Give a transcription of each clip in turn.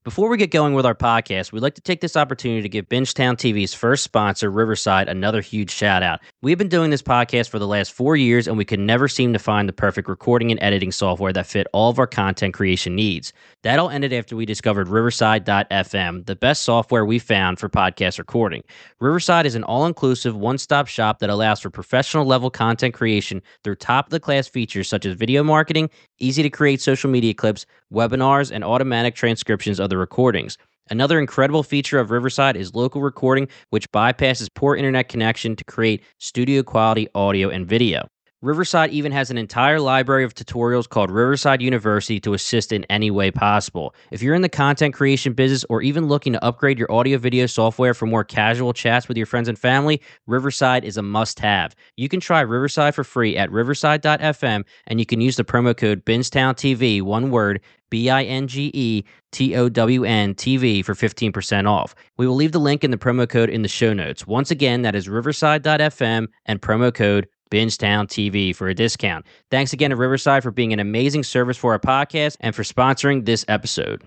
Before we get going with our podcast, we'd like to take this opportunity to give Bingetown TV's first sponsor, Riverside, another huge shout out. We've been doing this podcast for the last 4 years, and we could never seem to find the perfect recording and editing software that fit all of our content creation needs. That all ended after we discovered Riverside.fm, the best software we found for podcast recording. Riverside is an all-inclusive, one-stop shop that allows for professional-level content creation through top-of-the-class features such as video marketing, easy-to-create social media clips, webinars, and automatic transcriptions of the recordings. Another incredible feature of Riverside is local recording, which bypasses poor internet connection to create studio-quality audio and video. Riverside even has an entire library of tutorials called Riverside University to assist in any way possible. If you're in the content creation business or even looking to upgrade your audio-video software for more casual chats with your friends and family, Riverside is a must-have. You can try Riverside for free at riverside.fm, and you can use the promo code BingetownTV, one word, BingeTown TV for 15% off. We will leave the link in the promo code in the show notes. Once again, that is riverside.fm and promo code Bingetown TV for a discount. Thanks again to Riverside for being an amazing service for our podcast and for sponsoring this episode.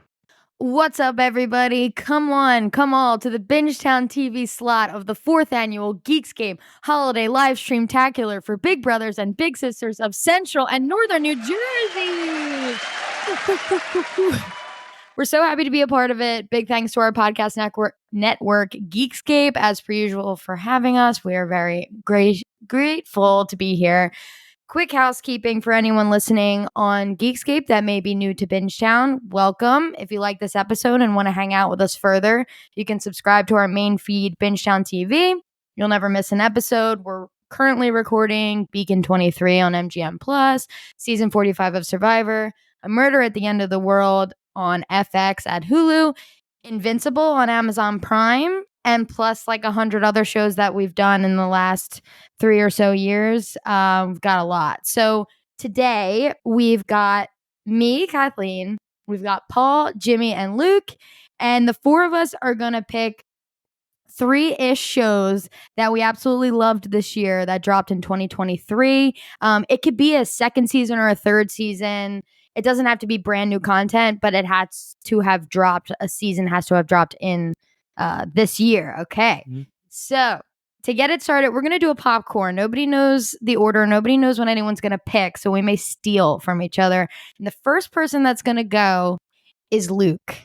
What's up, everybody? Come all to the Bingetown TV slot of the 4th annual Geekscape Holiday Livestream Tacular for Big Brothers and Big Sisters of Central and Northern New Jersey. We're so happy to be a part of it. Big thanks to our podcast network Geekscape, as per usual, for having us. We are very grateful to be here. Quick housekeeping for anyone listening on Geekscape that may be new to Bingetown. Welcome. If you like this episode and want to hang out with us further, you can subscribe to our main feed, Bingetown TV. You'll never miss an episode. We're currently recording Beacon 23 on MGM+, Season 45 of Survivor, A Murder at the End of the World on FX at Hulu, Invincible on Amazon Prime, and plus like 100 other shows that we've done in the last 3 or so years. We've got a lot. So today we've got me, Kathleen, we've got Paul, Jimmy, and Luke, and the 4 of us are going to pick 3-ish shows that we absolutely loved this year that dropped in 2023. It could be a second season or a third season. It doesn't have to be brand new content, but it has to have dropped. A season has to have dropped in this year. Okay. Mm-hmm. So to get it started, we're going to do a popcorn. Nobody knows the order. Nobody knows when anyone's going to pick. So we may steal from each other. And the first person that's going to go is Luke.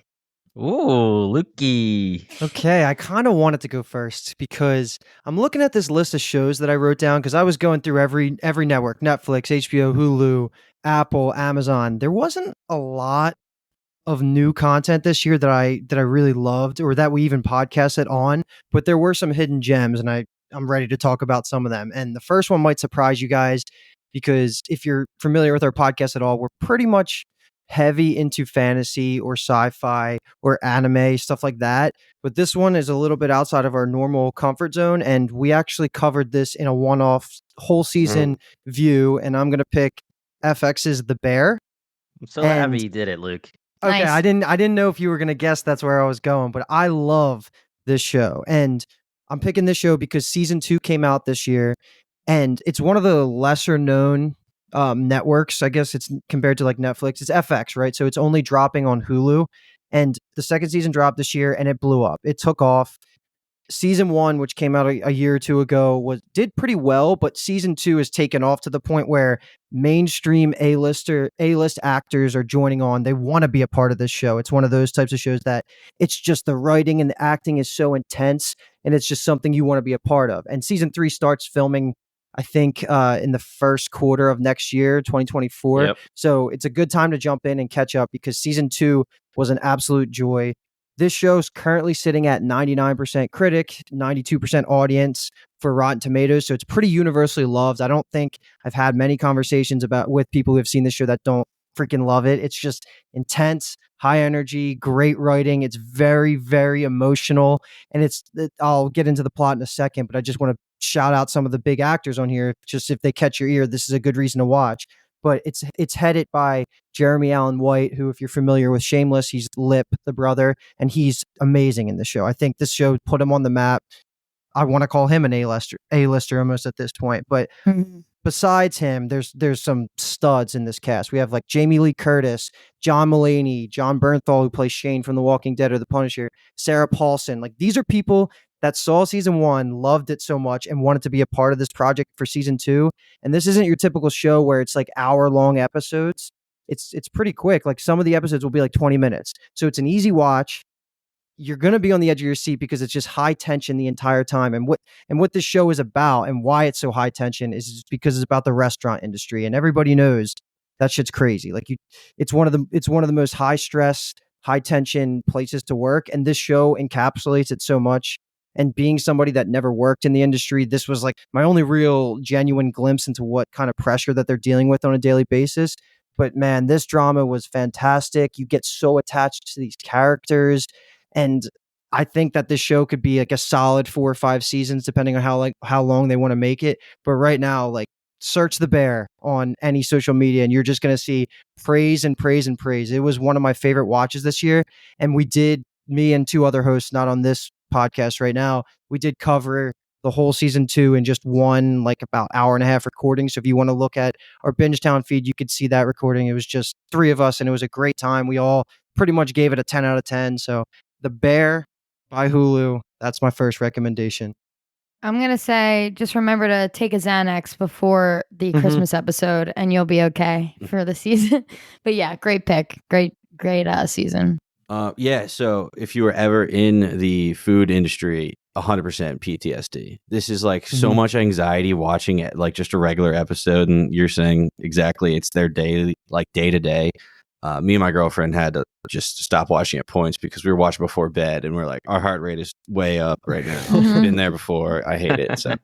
Ooh, Lukey. Okay, I kind of wanted to go first because I'm looking at this list of shows that I wrote down because I was going through every network, Netflix, HBO, Hulu, Apple, Amazon. There wasn't a lot of new content this year that I really loved or that we even podcasted on, but there were some hidden gems, and I'm ready to talk about some of them. And the first one might surprise you guys because if you're familiar with our podcast at all, we're pretty much heavy into fantasy or sci-fi or anime, stuff like that. But this one is a little bit outside of our normal comfort zone, and we actually covered this in a one-off whole season view, and I'm going to pick FX's The Bear. I'm so happy you did it, Luke. Okay, Nice. I didn't know if you were going to guess that's where I was going, but I love this show. And I'm picking this show because season 2 came out this year, and it's one of the lesser known networks. I guess it's compared to like Netflix. It's FX, right? So it's only dropping on Hulu. And the second season dropped this year and it blew up. It took off. Season 1, which came out a year or two ago, did pretty well, but season 2 has taken off to the point where mainstream A-list actors are joining on. They want to be a part of this show. It's one of those types of shows that it's just the writing and the acting is so intense, and it's just something you want to be a part of. And season 3 starts filming, I think, in the first quarter of next year, 2024. Yep. So it's a good time to jump in and catch up because season 2 was an absolute joy. This show's currently sitting at 99% critic, 92% audience for Rotten Tomatoes. So it's pretty universally loved. I don't think I've had many conversations with people who have seen this show that don't freaking love it. It's just intense, high energy, great writing. It's very, very emotional. And I'll get into the plot in a second, but I just want to shout out some of the big actors on here. Just if they catch your ear, this is a good reason to watch. But it's headed by Jeremy Allen White, who, if you're familiar with Shameless, he's Lip, the brother, and he's amazing in the show. I think this show put him on the map. I want to call him an A-lister almost at this point. But besides him, there's some studs in this cast. We have like Jamie Lee Curtis, John Mulaney, John Bernthal, who plays Shane from The Walking Dead or The Punisher, Sarah Paulson. Like these are people that saw season 1, loved it so much, and wanted to be a part of this project for season 2. And this isn't your typical show where it's like hour-long episodes. It's pretty quick. Like some of the episodes will be like 20 minutes. So it's an easy watch. You're going to be on the edge of your seat because it's just high tension the entire time. And what this show is about and why it's so high tension is because it's about the restaurant industry, and everybody knows that shit's crazy. Like it's one of the most high stress, high tension places to work, and this show encapsulates it so much. And being somebody that never worked in the industry, this was like my only real genuine glimpse into what kind of pressure that they're dealing with on a daily basis. But man, this drama was fantastic. You get so attached to these characters. And I think that this show could be like a solid 4 or 5 seasons, depending on how long they want to make it. But right now, like search The Bear on any social media, and you're just going to see praise and praise and praise. It was one of my favorite watches this year. And me and 2 other hosts, not on this podcast right now, we did cover the whole season 2 in just one, like about hour and a half recording. So if you want to look at our Bingetown feed, you could see that recording. It was just 3 of us, and it was a great time. We all pretty much gave it a 10 out of 10. So The Bear by Hulu. That's my first recommendation. I'm going to say, just remember to take a Xanax before the Christmas episode and you'll be okay for the season. But yeah, great pick. Great season. Yeah, so if you were ever in the food industry, 100% PTSD. This is like so much anxiety watching it, like just a regular episode. And you're saying exactly, it's their daily, like day to day. Me and my girlfriend had to just stop watching at points because we were watching before bed, and we're like, our heart rate is way up right now. Been there before. I hate it. So,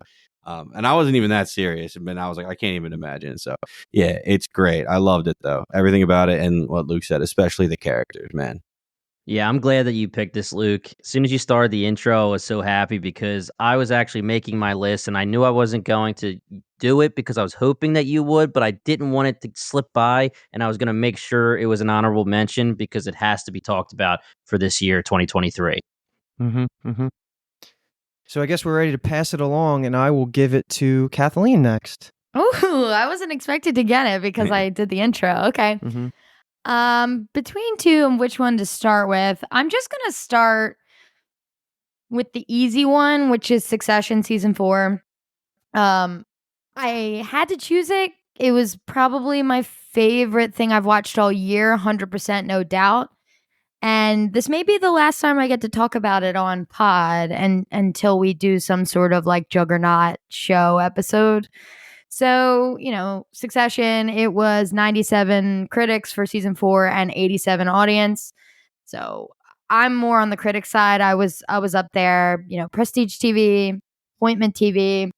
and I wasn't even that serious, but I was like, I can't even imagine. So, yeah, it's great. I loved it though. Everything about it, and what Luke said, especially the characters, man. Yeah, I'm glad that you picked this, Luke. As soon as you started the intro, I was so happy because I was actually making my list, and I knew I wasn't going to do it because I was hoping that you would, but I didn't want it to slip by, and I was going to make sure it was an honorable mention because it has to be talked about for this year, 2023. So I guess we're ready to pass it along, and I will give it to Kathleen next. Oh, I wasn't expected to get it because I did the intro. Okay. Between 2 and which one to start with, I'm just going to start with the easy one, which is Succession season 4. I had to choose it. It was probably my favorite thing I've watched all year, 100% no doubt. And this may be the last time I get to talk about it on pod, and until we do some sort of like Juggernaut show episode. So, Succession, it was 97 critics for season 4 and 87 audience. So I'm more on the critic side. I was up there, Prestige TV, Appointment TV.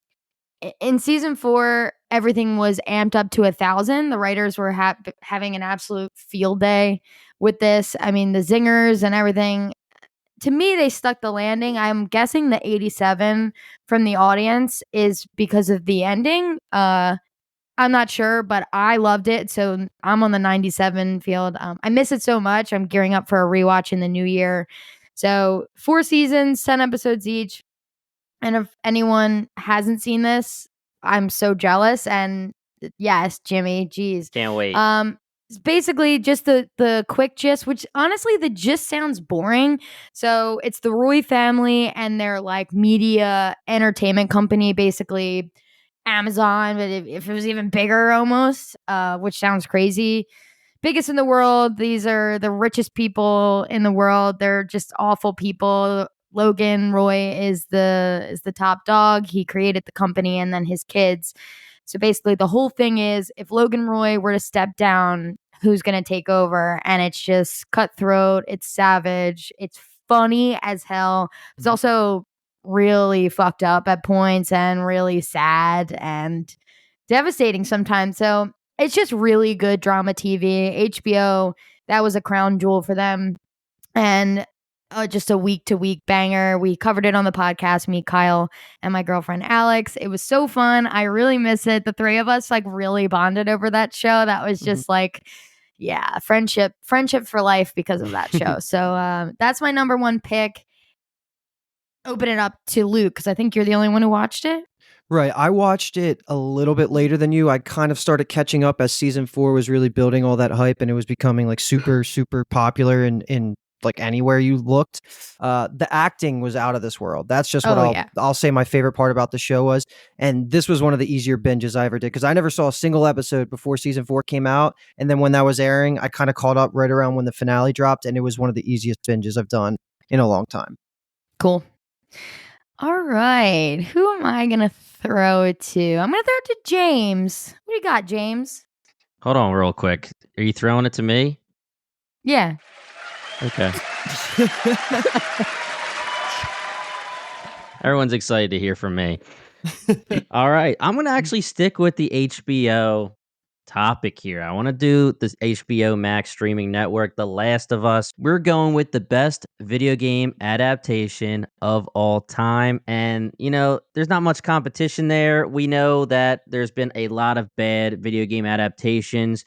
In season 4, everything was amped up to 1,000. The writers were having an absolute field day with this. I mean, the zingers and everything. To me, they stuck the landing. I'm guessing the 87 from the audience is because of the ending. I'm not sure, but I loved it. So I'm on the 97 field. I miss it so much. I'm gearing up for a rewatch in the new year. So 4 seasons, 10 episodes each. And if anyone hasn't seen this, I'm so jealous. And yes, Jimmy, geez. Can't wait. It's basically just the quick gist, which honestly, the gist sounds boring. So it's the Roy family and their like media entertainment company, basically Amazon, but if it was even bigger almost, which sounds crazy. Biggest in the world. These are the richest people in the world. They're just awful people. Logan Roy is the top dog. He created the company, and then his kids. So basically the whole thing is, if Logan Roy were to step down, who's going to take over? And it's just cutthroat. It's savage. It's funny as hell. It's also really fucked up at points and really sad and devastating sometimes. So it's just really good drama TV. HBO, that was a crown jewel for them. And just a week-to-week banger. We covered it on the podcast, me, Kyle, and my girlfriend, Alex. It was so fun. I really miss it. The 3 of us like really bonded over that show. That was just like, yeah, friendship for life because of that show. So that's my number 1 pick. Open it up to Luke, because I think you're the only one who watched it. Right. I watched it a little bit later than you. I kind of started catching up as season 4 was really building all that hype and it was becoming like super, super popular in like anywhere you looked. The acting was out of this world. That's just what Oh, yeah. I'll say my favorite part about the show was. And this was one of the easier binges I ever did because I never saw a single episode before season 4 came out. And then when that was airing, I kind of caught up right around when the finale dropped, and it was one of the easiest binges I've done in a long time. Cool. All right. Who am I going to throw it to? I'm going to throw it to James. What do you got, James? Hold on real quick. Are you throwing it to me? Yeah. Okay. Everyone's excited to hear from me. All right. I'm going to actually stick with the HBO topic here. I want to do this HBO Max streaming network, The Last of Us. We're going with the best video game adaptation of all time. And, there's not much competition there. We know that there's been a lot of bad video game adaptations.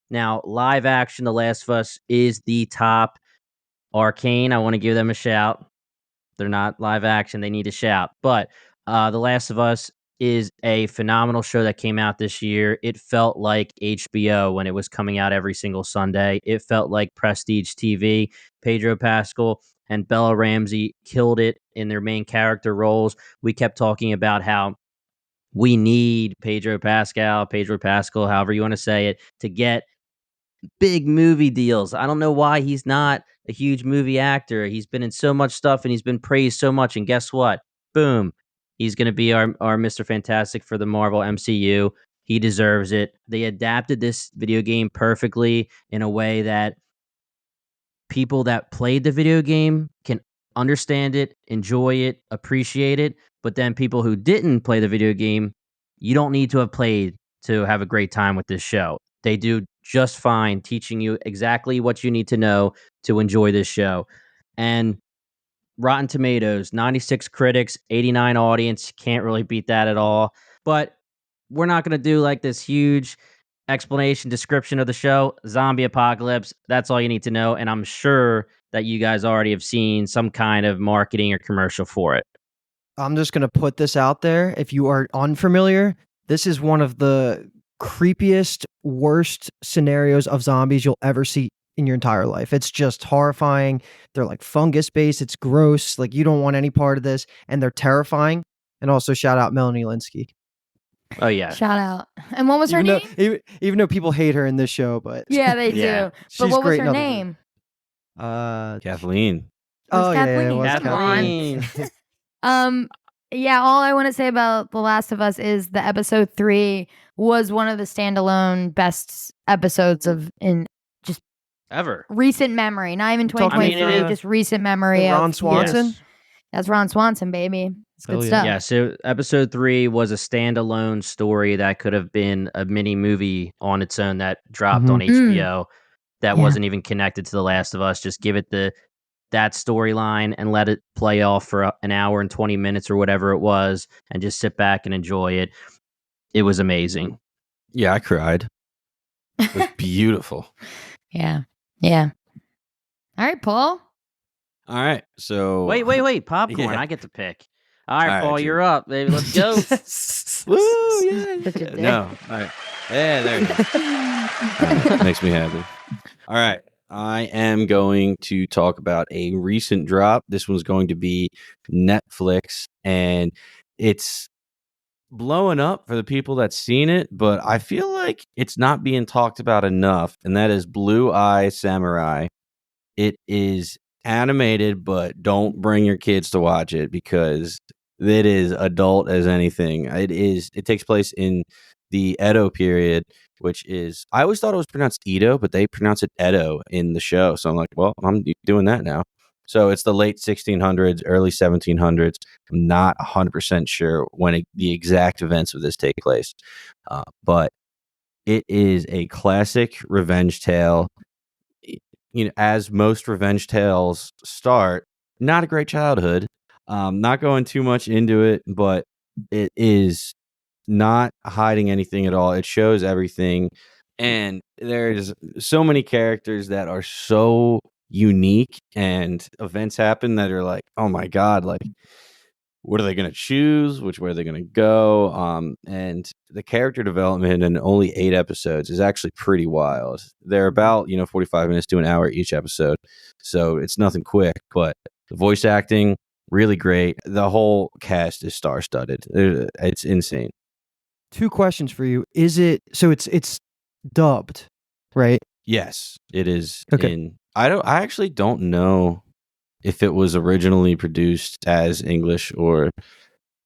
Now, live action, The Last of Us is the top. Arcane, I want to give them a shout. They're not live action. They need a shout. But The Last of Us is a phenomenal show that came out this year. It felt like HBO when it was coming out every single Sunday. It felt like Prestige TV. Pedro Pascal and Bella Ramsey killed it in their main character roles. We kept talking about how we need Pedro Pascal, however you want to say it, to get big movie deals. I don't know why he's not a huge movie actor. He's been in so much stuff and he's been praised so much. And guess what? Boom. He's going to be our Mr. Fantastic for the Marvel MCU. He deserves it. They adapted this video game perfectly in a way that people that played the video game can understand it, enjoy it, appreciate it. But then people who didn't play the video game, you don't need to have played to have a great time with this show. They do just fine teaching you exactly what you need to know to enjoy this show. And Rotten Tomatoes, 96 critics, 89 audience. Can't really beat that at all. But we're not going to do like this huge explanation, description of the show. Zombie apocalypse. That's all you need to know. And I'm sure that you guys already have seen some kind of marketing or commercial for it. I'm just going to put this out there. If you are unfamiliar, this is one of the creepiest, worst scenarios of zombies you'll ever see in your entire life. It's just horrifying. They're like fungus based. It's gross. Like you don't want any part of this, and they're terrifying. And also shout out Melanie Linsky. Oh yeah, shout out. And what was her name? Even though people hate her in this show, but yeah, they Yeah. do. But what was her great name? Kathleen. Oh yeah, Kathleen. it was Kathleen. Yeah, all I want to say about The Last of Us is the episode 3 was one of the standalone best episodes in just Ever. recent memory. Not even 2023, just recent memory. Ron Swanson? Yes. That's Ron Swanson, baby. It's good Hell yeah. stuff. Yeah, so episode 3 was a standalone story that could have been a mini movie on its own that dropped on HBO that wasn't even connected to The Last of Us. Just give it that storyline and let it play off for an hour and 20 minutes or whatever it was and just sit back and enjoy it. It was amazing. Yeah, I cried. It was beautiful. Yeah. Yeah. All right, Paul. All right, so Wait, popcorn. Yeah. I get to pick. All right, All right, Paul, Jim. you're up, baby. Let's go. Woo! Yeah. Such a dick. No, all right. Yeah, there you go. All right, makes me happy. All right, I am going to talk about a recent drop. This one's going to be Netflix, and it's blowing up for the people that's seen it, but I feel like it's not being talked about enough, and that is Blue Eye Samurai. It is animated, but don't bring your kids to watch it because it is adult as anything. It takes place in the Edo period, which is, I always thought it was pronounced Edo, but they pronounce it Edo in the show. So I'm like, well, I'm doing that now. So it's the late 1600s, early 1700s. I'm not 100% sure when the exact events of this take place. But it is a classic revenge tale. As most revenge tales start, not a great childhood. Not going too much into it, but it is not hiding anything at all. It shows everything. And there's so many characters that are so unique, and events happen that are like, oh my God, like what are they going to choose? Which way are they going to go? And the character development in only 8 episodes is actually pretty wild. They're about 45 minutes to an hour each episode, so it's nothing quick. But the voice acting really great. The whole cast is star-studded. It's insane. 2 questions for you. Is it so? It's dubbed, right? Yes, it is. Okay. I actually don't know if it was originally produced as English or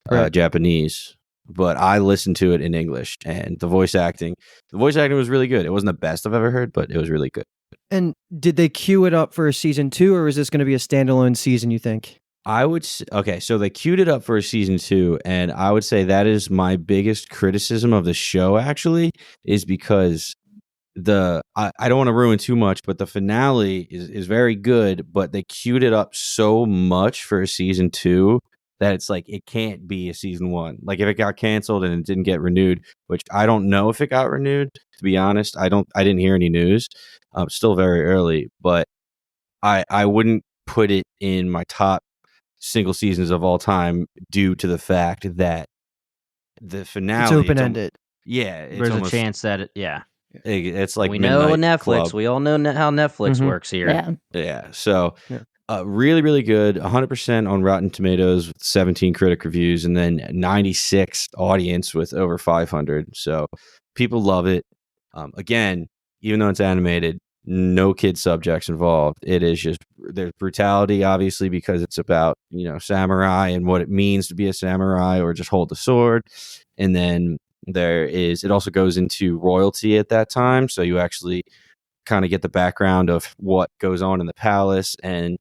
Right. Japanese, but I listened to it in English, and the voice acting was really good. It wasn't the best I've ever heard, but it was really good. And did they queue it up for a season 2, or is this going to be a standalone season, you think? Okay, so they queued it up for a season 2, and I would say that is my biggest criticism of the show, actually, is because I don't want to ruin too much, but the finale is very good, but they queued it up so much for a season 2 that it's like it can't be a season 1. Like if it got canceled and it didn't get renewed, which I don't know if it got renewed, to be honest. I didn't hear any news. Still very early, but I wouldn't put it in my top single seasons of all time due to the fact that the finale, It's open-ended. There's a chance that it's like we know Midnight Netflix. Club. We all know how Netflix works here. Yeah. So, Yeah. Really, really good. 100% on Rotten Tomatoes with 17 critic reviews, and then 96 audience with over 500. So people love it. Again, even though it's animated, no kid subjects involved. It is just there's brutality, obviously, because it's about samurai and what it means to be a samurai or just hold the sword, and then it also goes into royalty at that time, so you actually kind of get the background of what goes on in the palace. And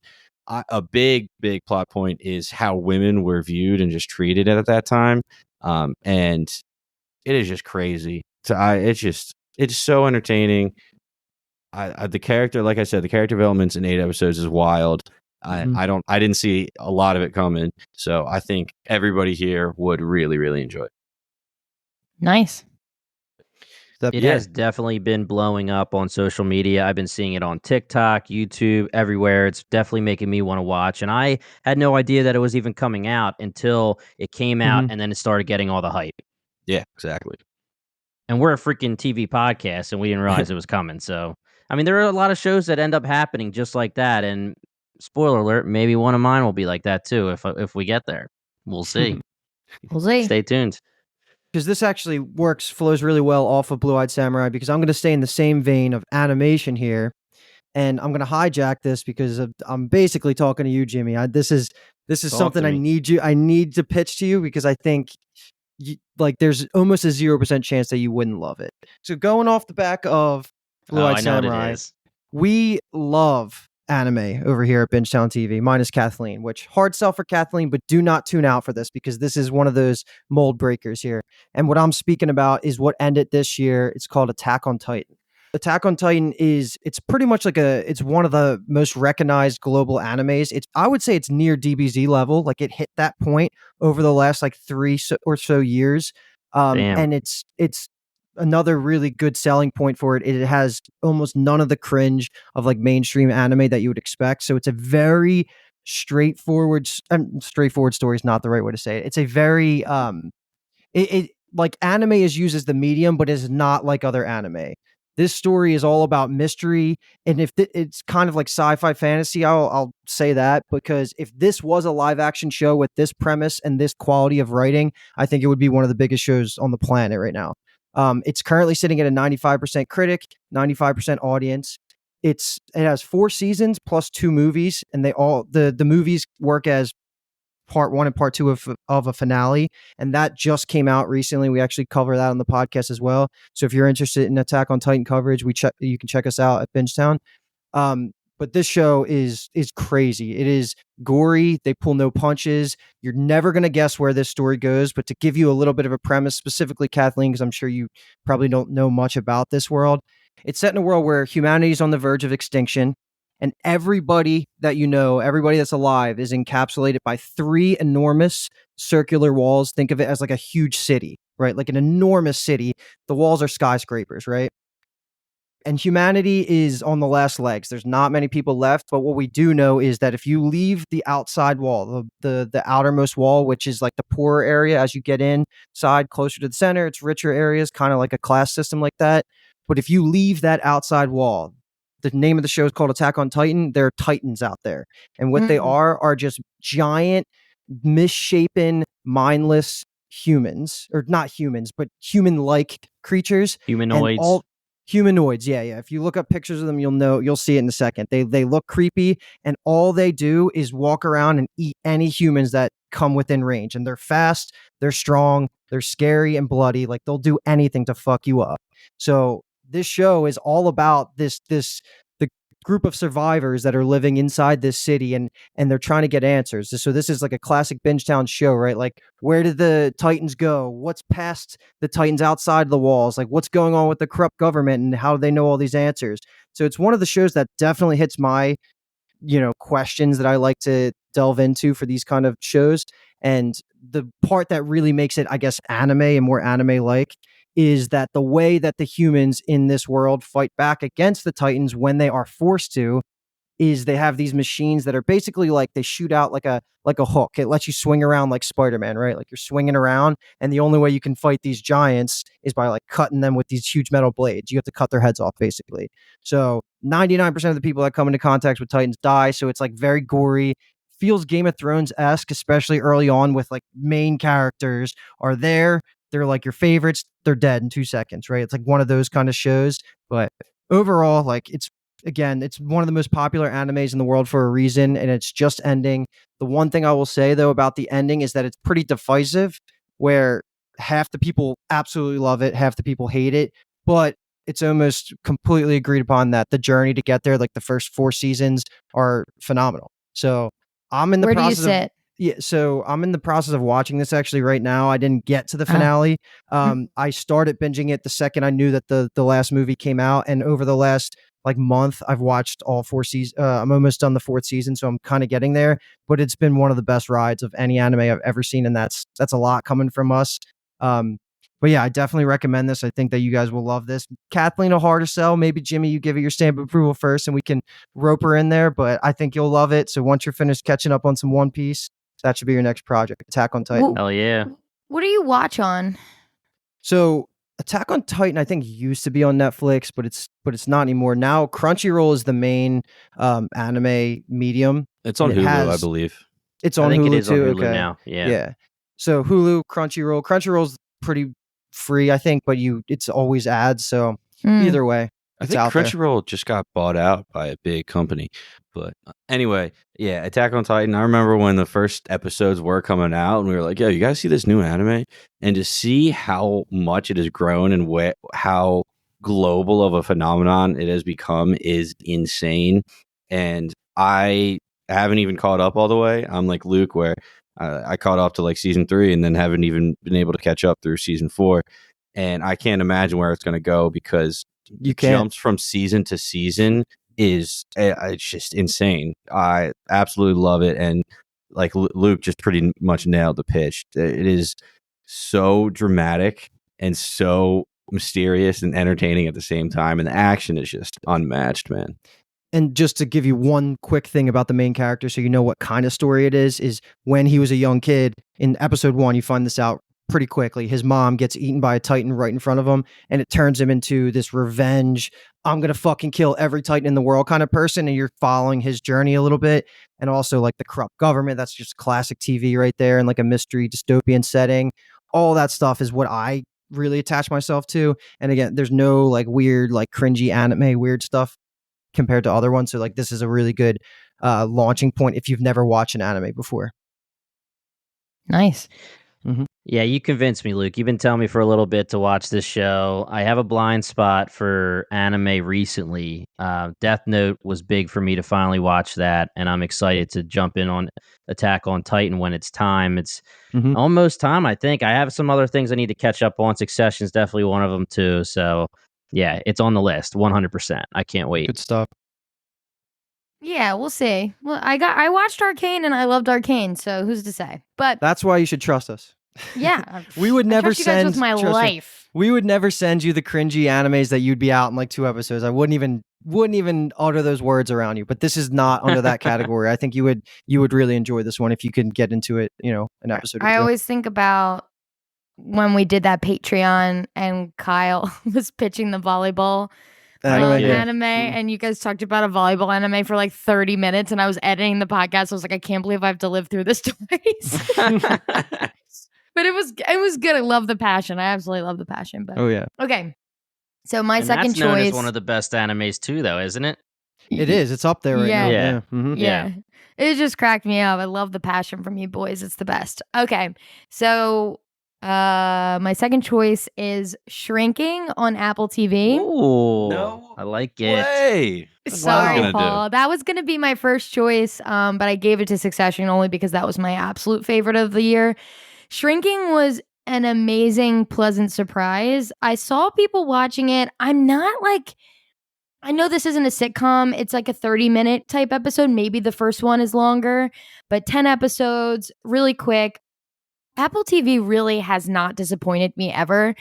a big plot point is how women were viewed and just treated at that time, and it is just crazy. It's so entertaining. The character, like I said, the character developments in 8 episodes is wild. I didn't see a lot of it coming, so I think everybody here would really, really enjoy it. Nice. It has definitely been blowing up on social media. I've been seeing it on TikTok, YouTube, everywhere. It's definitely making me want to watch. And I had no idea that it was even coming out until it came out, and then it started getting all the hype. Yeah, exactly. And we're a freaking TV podcast, and we didn't realize it was coming. So, I mean, there are a lot of shows that end up happening just like that. And spoiler alert, maybe one of mine will be like that too if we get there. We'll see. We'll see. Stay tuned. Because this actually flows really well off of Blue-Eyed Samurai, because I'm going to stay in the same vein of animation here, and I'm going to hijack this because I'm basically talking to you, Jimmy. This is something I need to pitch to you, because I think there's almost a 0% chance that you wouldn't love it. So going off the back of Blue-Eyed Samurai, we love anime over here at BingetownTV, TV, minus Kathleen, which hard sell for Kathleen, but do not tune out for this, because this is one of those mold breakers here. And what I'm speaking about is what ended this year. It's called Attack on Titan. Attack on Titan it's pretty much it's one of the most recognized global animes. I would say it's near DBZ level. Like it hit that point over the last 3 or so years. And it's another really good selling point for it. It has almost none of the cringe of mainstream anime that you would expect. So it's a very straightforward story is not the right way to say it. It's a very anime is used as the medium, but is not like other anime. This story is all about mystery, and if it's kind of like sci-fi fantasy, I'll say that, because if this was a live action show with this premise and this quality of writing, I think it would be one of the biggest shows on the planet right now. It's currently sitting at a 95% critic, 95% audience. It has 4 seasons plus 2 movies, and the movies work as part 1 and part 2 of a finale, and that just came out recently. We actually cover that on the podcast as well. So if you're interested in Attack on Titan coverage, you can check us out at Bingetown. But this show is crazy. It is gory. They pull no punches. You're never going to guess where this story goes. But to give you a little bit of a premise, specifically Kathleen, because I'm sure you probably don't know much about this world, it's set in a world where humanity is on the verge of extinction. And everybody that everybody that's alive, is encapsulated by 3 enormous circular walls. Think of it as like a huge city, right? Like an enormous city. The walls are skyscrapers, right? and humanity is on the last legs. There's not many people left, but what we do know is that if you leave the outside wall, the outermost wall, which is like the poorer area, as you get inside closer to the center, it's richer areas, kind of like a class system like that. But if you leave that outside wall, the name of the show is called Attack on Titan. There are titans out there, and what they are just giant, misshapen, mindless humans, or not humans, but human-like creatures. Humanoids. Humanoids, yeah. If you look up pictures of them, you'll see it in a second. They look creepy, and all they do is walk around and eat any humans that come within range. And they're fast, they're strong, they're scary and bloody. Like, they'll do anything to fuck you up. So this show is all about the group of survivors that are living inside this city, and they're trying to get answers. So this is like a classic Bingetown show, right? Like, where did the Titans go? What's past the Titans outside the walls? Like, what's going on with the corrupt government, and how do they know all these answers? So it's one of the shows that definitely hits my, questions that I like to delve into for these kind of shows. And the part that really makes it, I guess, anime and more anime-like is that the way that the humans in this world fight back against the Titans when they are forced to is they have these machines that are basically like they shoot out like a hook. It lets you swing around like Spider-Man, right? Like you're swinging around, and the only way you can fight these giants is by like cutting them with these huge metal blades. You have to cut their heads off, basically. So 99% of the people that come into contact with Titans die. So it's like very gory. Feels Game of Thrones-esque, especially early on, with like main characters are there. They're like your favorites. They're dead in 2 seconds, right? It's like one of those kind of shows. But overall, like it's one of the most popular animes in the world for a reason, and it's just ending. The one thing I will say, though, about the ending is that it's pretty divisive, where half the people absolutely love it, half the people hate it, but it's almost completely agreed upon that the journey to get there, like the first 4 seasons, are phenomenal. So I'm in the process. Where do you sit? So I'm in the process of watching this actually right now. I didn't get to the finale. I started binging it the second I knew that the last movie came out, and over the last like month, I've watched all 4 seasons. I'm almost done the 4th season, so I'm kind of getting there. But it's been one of the best rides of any anime I've ever seen, and that's a lot coming from us. But yeah, I definitely recommend this. I think that you guys will love this. Kathleen, a harder sell. Maybe Jimmy, you give it your stamp of approval first, and we can rope her in there. But I think you'll love it. So once you're finished catching up on some One Piece, that should be your next project, Attack on Titan. Hell yeah. What do you watch on? So Attack on Titan, I think, used to be on Netflix, but it's not anymore. Now Crunchyroll is the main anime medium. It's on Hulu, I believe. It's on Hulu it is too. On Hulu okay. Now. Yeah. So Hulu, Crunchyroll. Crunchyroll's pretty free, I think, but it's always ads. So either way, I think Crunchyroll just got bought out by a big company. But anyway, yeah, Attack on Titan. I remember when the first episodes were coming out, and we were like, yo, you guys see this new anime? And to see how much it has grown and how global of a phenomenon it has become is insane. And I haven't even caught up all the way. I'm like Luke, where I caught up to like season 3 and then haven't even been able to catch up through season 4. And I can't imagine where it's going to go, because jumps from season to season is it's just insane. I absolutely love it. And like Luke just pretty much nailed the pitch. It is so dramatic and so mysterious and entertaining at the same time. And the action is just unmatched, man. And just to give you one quick thing about the main character, so you know what kind of story it is when he was a young kid, in episode 1, you find this out pretty quickly. His mom gets eaten by a Titan right in front of him, and it turns him into this revenge, I'm going to fucking kill every Titan in the world kind of person. And you're following his journey a little bit. And also like the corrupt government. That's just classic TV right there, and like a mystery dystopian setting. All that stuff is what I really attach myself to. And again, there's no like weird, like cringy anime, weird stuff compared to other ones. So like this is a really good launching point if you've never watched an anime before. Nice. Mm-hmm. Yeah, you convinced me, Luke. You've been telling me for a little bit to watch this show. I have a blind spot for anime recently. Death Note was big for me to finally watch that, and I'm excited to jump in on Attack on Titan when it's time. It's almost time, I think. I have some other things I need to catch up on. Succession's definitely one of them, too. So, yeah, it's on the list, 100%. I can't wait. Good stuff. Yeah, we'll see. Well, I watched Arcane, and I loved Arcane, so who's to say? But that's why you should trust us. Yeah, we would never send you guys with my life. We would never send you the cringy animes that you'd be out in like 2 episodes. I wouldn't even utter those words around you. But this is not under that category. I think you would really enjoy this one if you can get into it, an episode or I two. always think about when we did that Patreon and Kyle was pitching the volleyball anime, and you guys talked about a volleyball anime for like 30 minutes, and I was editing the podcast. I was like, I can't believe I have to live through this twice. But it was good. I love the passion. I absolutely love the passion. But Oh yeah. okay. So my And second that's known choice. as one of the best animes too, though, isn't it? It is. It's up there right now. Yeah. Yeah. Mhm. Yeah. It just cracked me up. I love the passion from you boys. It's the best. Okay. So my second choice is Shrinking on Apple TV. Ooh, No I like it. way. Sorry, Wow. Paul. That was going to be my first choice, but I gave it to Succession only because that was my absolute favorite of the year. Shrinking was an amazing, pleasant surprise. I saw people watching it. I'm not like, I know this isn't a sitcom. It's like a 30-minute type episode. Maybe the first one is longer, but 10 episodes, really quick. Apple TV really has not disappointed me ever.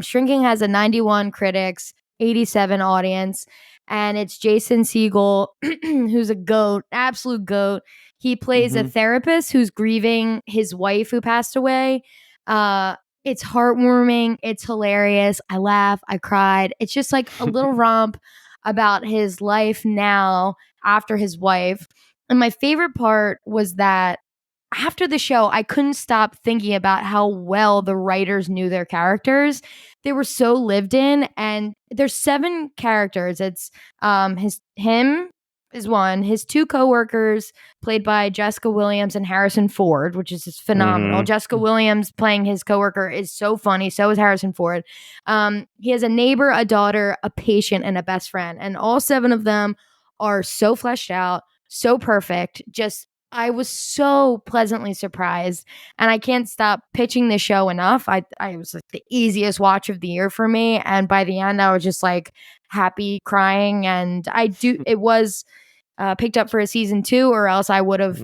Shrinking has a 91 critics, 87 audience, and it's Jason Segel, who's a goat, absolute goat. He plays a therapist who's grieving his wife who passed away. It's heartwarming. It's hilarious. I laugh. I cried. It's just like a little romp about his life now after his wife. And my favorite part was that after the show, I couldn't stop thinking about how well the writers knew their characters. They were so lived in, and there's 7 characters. It's him is one, his 2 coworkers played by Jessica Williams and Harrison Ford, which is just phenomenal. Jessica Williams playing his coworker is so funny. So is Harrison Ford. He has a neighbor, a daughter, a patient, and a best friend, and all 7 of them are so fleshed out, so perfect. Just I was so pleasantly surprised, and I can't stop pitching the show enough. I was like the easiest watch of the year for me, and by the end, I was just like happy, crying, and it was picked up for a season 2, or else I would have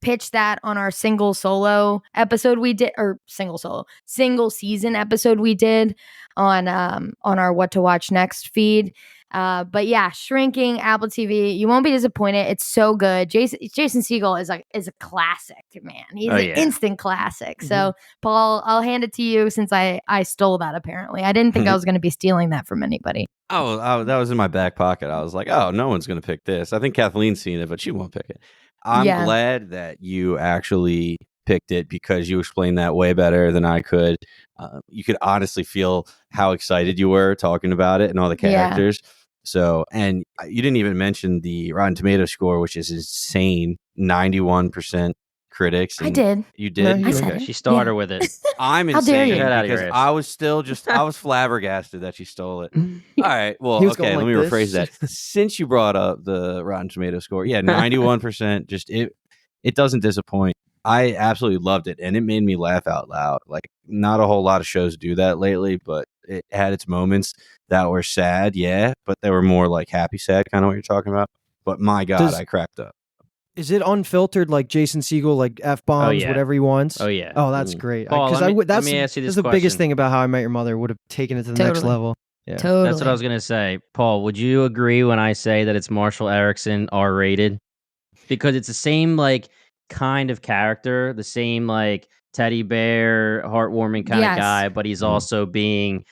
pitched that on our single episode we did, or single season episode we did on our What to Watch Next feed. But yeah, Shrinking, Apple TV. You won't be disappointed. It's so good. Jason Segel is a classic, man. He's an instant classic. So Paul, I'll hand it to you since I stole that. Apparently, I didn't think I was going to be stealing that from anybody. Oh, that was in my back pocket. I was like, oh, no one's going to pick this. I think Kathleen's seen it, but she won't pick it. I'm glad that you actually picked it because you explained that way better than I could. You could honestly feel how excited you were talking about it and all the characters. Yeah. So, and you didn't even mention the Rotten Tomato score, which is insane, 91% critics. I did. You did? No, I said it. She started with it. I'm insane because I was still I was flabbergasted that she stole it. All right. Well, okay, let me rephrase that. Since you brought up the Rotten Tomato score, 91%, just it doesn't disappoint. I absolutely loved it, and it made me laugh out loud. Like, not a whole lot of shows do that lately, but it had its moments that were sad, but they were more like happy sad, kind of what you're talking about. But my God, I cracked up. Is it unfiltered, like Jason Segel, like F-bombs, whatever he wants? Oh, yeah. Oh, that's great. Paul, let me ask you this that's the biggest thing about How I Met Your Mother. Would have taken it to the next level. Yeah. Totally. That's what I was going to say. Paul, would you agree when I say that it's Marshall Erickson R-rated? Because it's the same, like, kind of character, the same like teddy bear, heartwarming kind of guy, but he's also being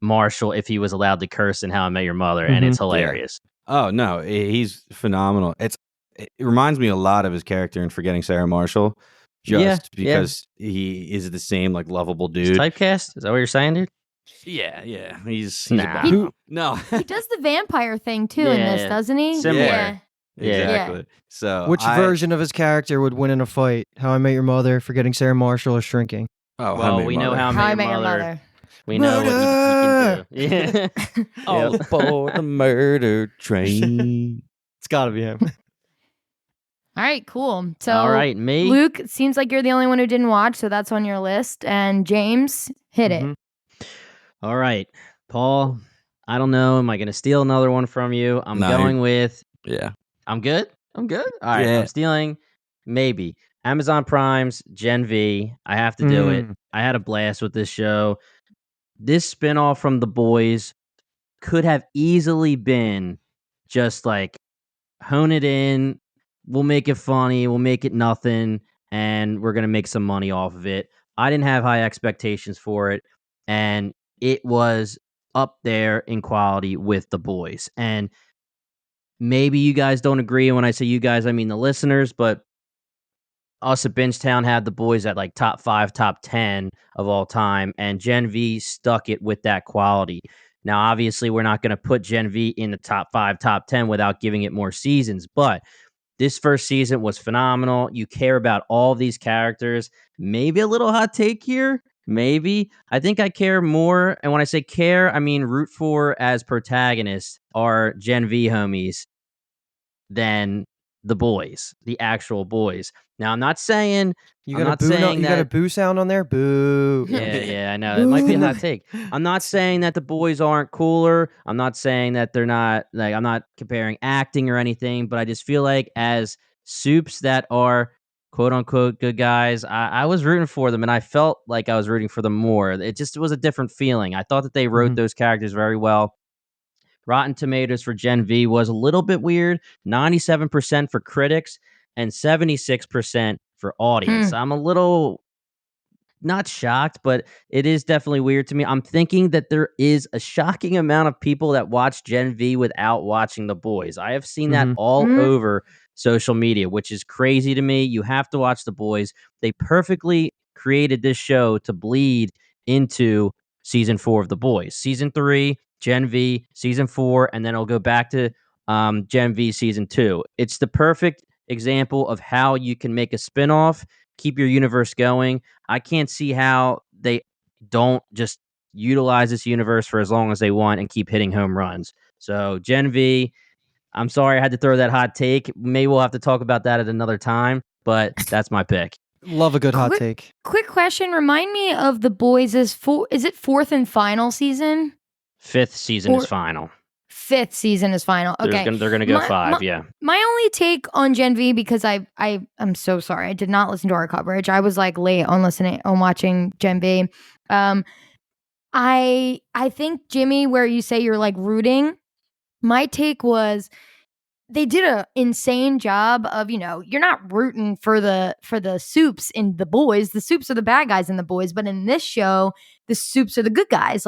Marshall if he was allowed to curse in How I Met Your Mother, and it's hilarious. Yeah. Oh no, he's phenomenal. It reminds me a lot of his character in Forgetting Sarah Marshall, because he is the same like lovable dude. He's typecast? Is that what you're saying, dude? Yeah. He's no. He does the vampire thing too in this, doesn't he? Similar. Yeah. Exactly. Yeah. So, which version of his character would win in a fight? How I Met Your Mother, Forgetting Sarah Marshall, or Shrinking? Oh, well, we know How I Met Your Mother. We know what he can do. All aboard the murder train. It's got to be him. All right, cool. So, all right, me, Luke. It seems like you're the only one who didn't watch, so that's on your list. And James, hit it. All right, Paul. I don't know. Am I going to steal another one from you? I'm going with. Yeah. I'm good. All right. I'm stealing. Maybe. Amazon Prime's Gen V. I have to do it. I had a blast with this show. this spinoff from The Boys could have easily been just like hone it in, we'll make it funny, we'll make it nothing, and we're gonna make some money off of it. I didn't have high expectations for it, and it was up there in quality with The Boys. And maybe you guys don't agree, and when I say you guys, I mean the listeners, but us at Bingetown had The Boys at like top 5, top 10 of all time, and Gen V stuck it with that quality. Now, obviously, we're not going to put Gen V in the top 5, top 10 without giving it more seasons, but this first season was phenomenal. You care about all these characters. Maybe a little hot take here. Maybe. I think I care more. And when I say care, I mean root for as protagonists are Gen V homies than the boys, the actual boys. Now, I'm not saying You I'm got not a boo? saying You got a that. boo sound on there? Boo. Yeah, I know. It might be a hot take. I'm not saying that the boys aren't cooler. I'm not saying that they're not, like, I'm not comparing acting or anything, but I just feel like as soups that are quote unquote good guys, I was rooting for them, and I felt like I was rooting for them more. It just was a different feeling. I thought that they wrote those characters very well. Rotten Tomatoes for Gen V was a little bit weird, 97% for critics and 76% for audience. I'm a little not shocked, but it is definitely weird to me. I'm thinking that there is a shocking amount of people that watch Gen V without watching The Boys. I have seen that all over social media, which is crazy to me. You have to watch The Boys. They perfectly created this show to bleed into season 4 of The Boys. Season 3, Gen V, season 4, and then it'll go back to Gen V season 2. It's the perfect example of how you can make a spinoff, keep your universe going. I can't see how they don't just utilize this universe for as long as they want and keep hitting home runs. So Gen V, I'm sorry I had to throw that hot take. Maybe we'll have to talk about that at another time, but that's my pick. Love a good hot take. Quick question. Remind me of The Boys' is it fourth and final season? 5th season is final. 5th season is final. Okay. They're gonna go 5, yeah. My only take on Gen V, because I'm so sorry, I did not listen to our coverage. I was like late on watching Gen V. I think, Jimmy, where you say you're like rooting, my take was they did an insane job of, you're not rooting for the soups in The Boys. The soups are the bad guys in The Boys, but in this show, the soups are the good guys.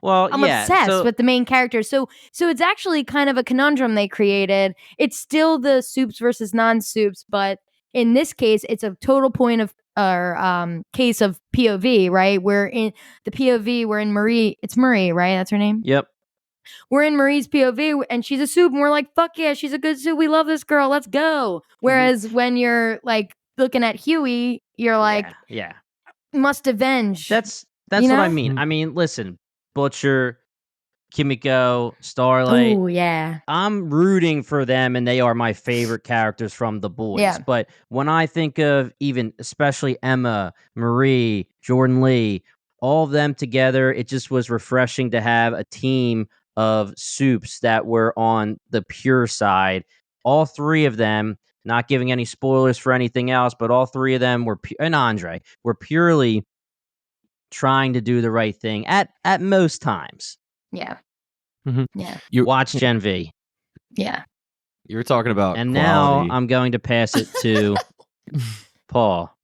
Well, I'm obsessed with the main characters. So it's actually kind of a conundrum they created. It's still the soups versus non-soups, but in this case, it's a total point of case of POV, right? We're in the POV, we're in Marie. It's Marie, right? That's her name? Yep. We're in Marie's POV, and she's a soup, and we're like, fuck yeah, she's a good soup. We love this girl. Let's go. Whereas when you're like looking at Huey, you're like, yeah. Must avenge. That's what I mean. I mean, listen, Butcher, Kimiko, Starlight. Oh, yeah. I'm rooting for them, and they are my favorite characters from The Boys. Yeah. But when I think of especially Emma, Marie, Jordan Lee, all of them together, it just was refreshing to have a team of soups that were on the pure side. All 3 of them, not giving any spoilers for anything else, but all 3 of them and Andre were purely trying to do the right thing at most times. Yeah. Yeah. You watch Gen V. Yeah. You were talking about and quality. Now I'm going to pass it to Paul.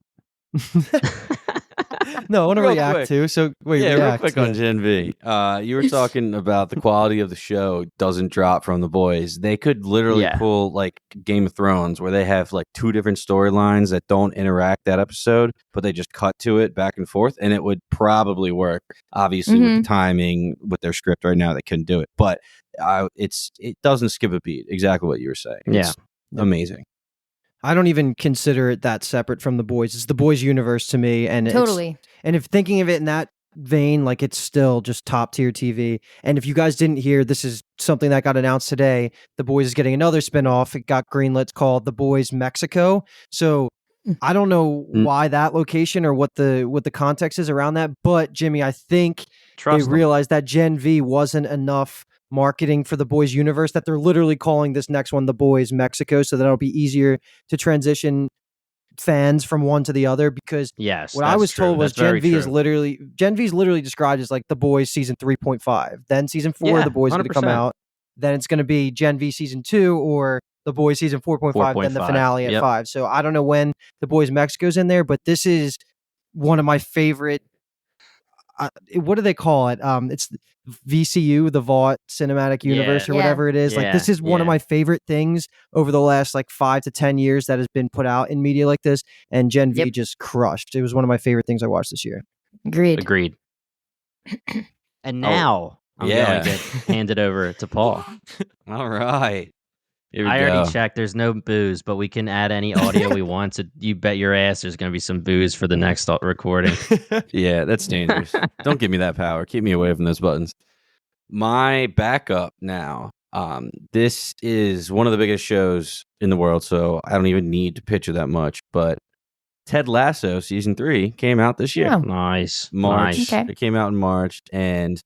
No, I want to Real react quick. to. So wait, Yeah, real react. quick on Gen V. You were talking about the quality of the show doesn't drop from The Boys. They could literally pull like Game of Thrones, where they have like 2 different storylines that don't interact that episode, but they just cut to it back and forth, and it would probably work. Obviously, with the timing, with their script right now, they couldn't do it, but it doesn't skip a beat. Exactly what you were saying. It's amazing. I don't even consider it that separate from The Boys. It's The Boys universe to me, and Totally. And if thinking of it in that vein, like it's still just top tier TV. And if you guys didn't hear, this is something that got announced today. The Boys is getting another spinoff. It got greenlit. It's called The Boys Mexico. So I don't know why that location or what the context is around that. But Jimmy, I think they realized that Gen V wasn't enough marketing for The Boys universe, that they're literally calling this next one The Boys Mexico, so that it'll be easier to transition fans from one to the other, because Yes, what I that's was true. told was That's very Gen V is true. literally described as like The Boys season 3.5. Then season 4, Yeah, The Boys is going to come 100%. out. Then it's going to be Gen V season 2 or The Boys season 4.5. Then the 4.5. finale at Yep. 5. So I don't know when The Boys Mexico's in there, but this is one of my favorite. What do they call it? It's VCU, the Vought Cinematic Universe, or Yeah. whatever it is. Like, this is one of my favorite things over the last like 5 to 10 years that has been put out in media like this. And Gen V just crushed. It was one of my favorite things I watched this year. Agreed. And now I'm going to hand it over to Paul. All right. Here we I go. already checked. There's no booze, but we can add any audio we want. So you bet your ass there's going to be some booze for the next recording. Yeah, that's dangerous. Don't give me that power. Keep me away from those buttons. My backup now. This is one of the biggest shows in the world, so I don't even need to pitch it that much. But Ted Lasso season 3 came out this year. Oh. Nice. March. Nice. Okay. It came out in March, and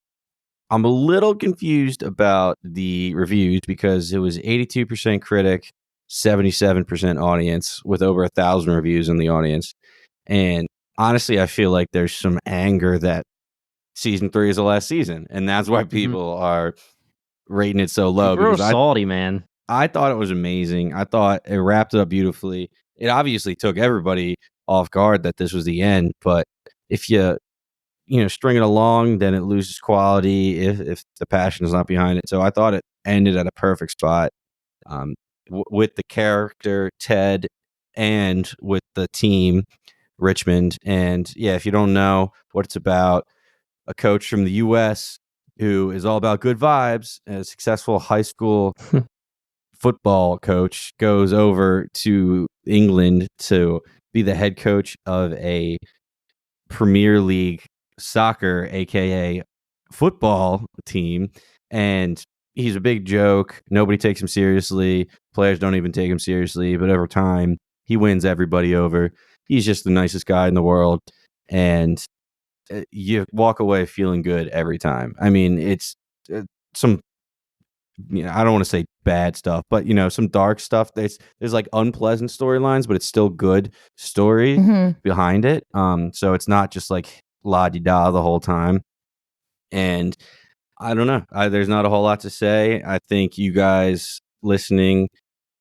I'm a little confused about the reviews because it was 82% critic, 77% audience, with over 1,000 reviews in the audience. And honestly, I feel like there's some anger that season 3 is the last season, and that's why people are rating it so low. Real Because salty, man. I thought it was amazing. I thought it wrapped it up beautifully. It obviously took everybody off guard that this was the end, but if you string it along, then it loses quality if the passion is not behind it. So I thought it ended at a perfect spot with the character Ted and with the team Richmond. And yeah, if you don't know what it's about, a coach from the U.S. who is all about good vibes, a successful high school football coach, goes over to England to be the head coach of a Premier League soccer, aka football team, and he's a big joke. Nobody takes him seriously. Players don't even take him seriously, but over time he wins everybody over. He's just the nicest guy in the world, and you walk away feeling good every time. I mean, it's some I don't want to say bad stuff, but some dark stuff. There's like unpleasant storylines, but it's still good story behind it. So it's not just like la-di-da the whole time. And I don't know. There's not a whole lot to say. I think you guys listening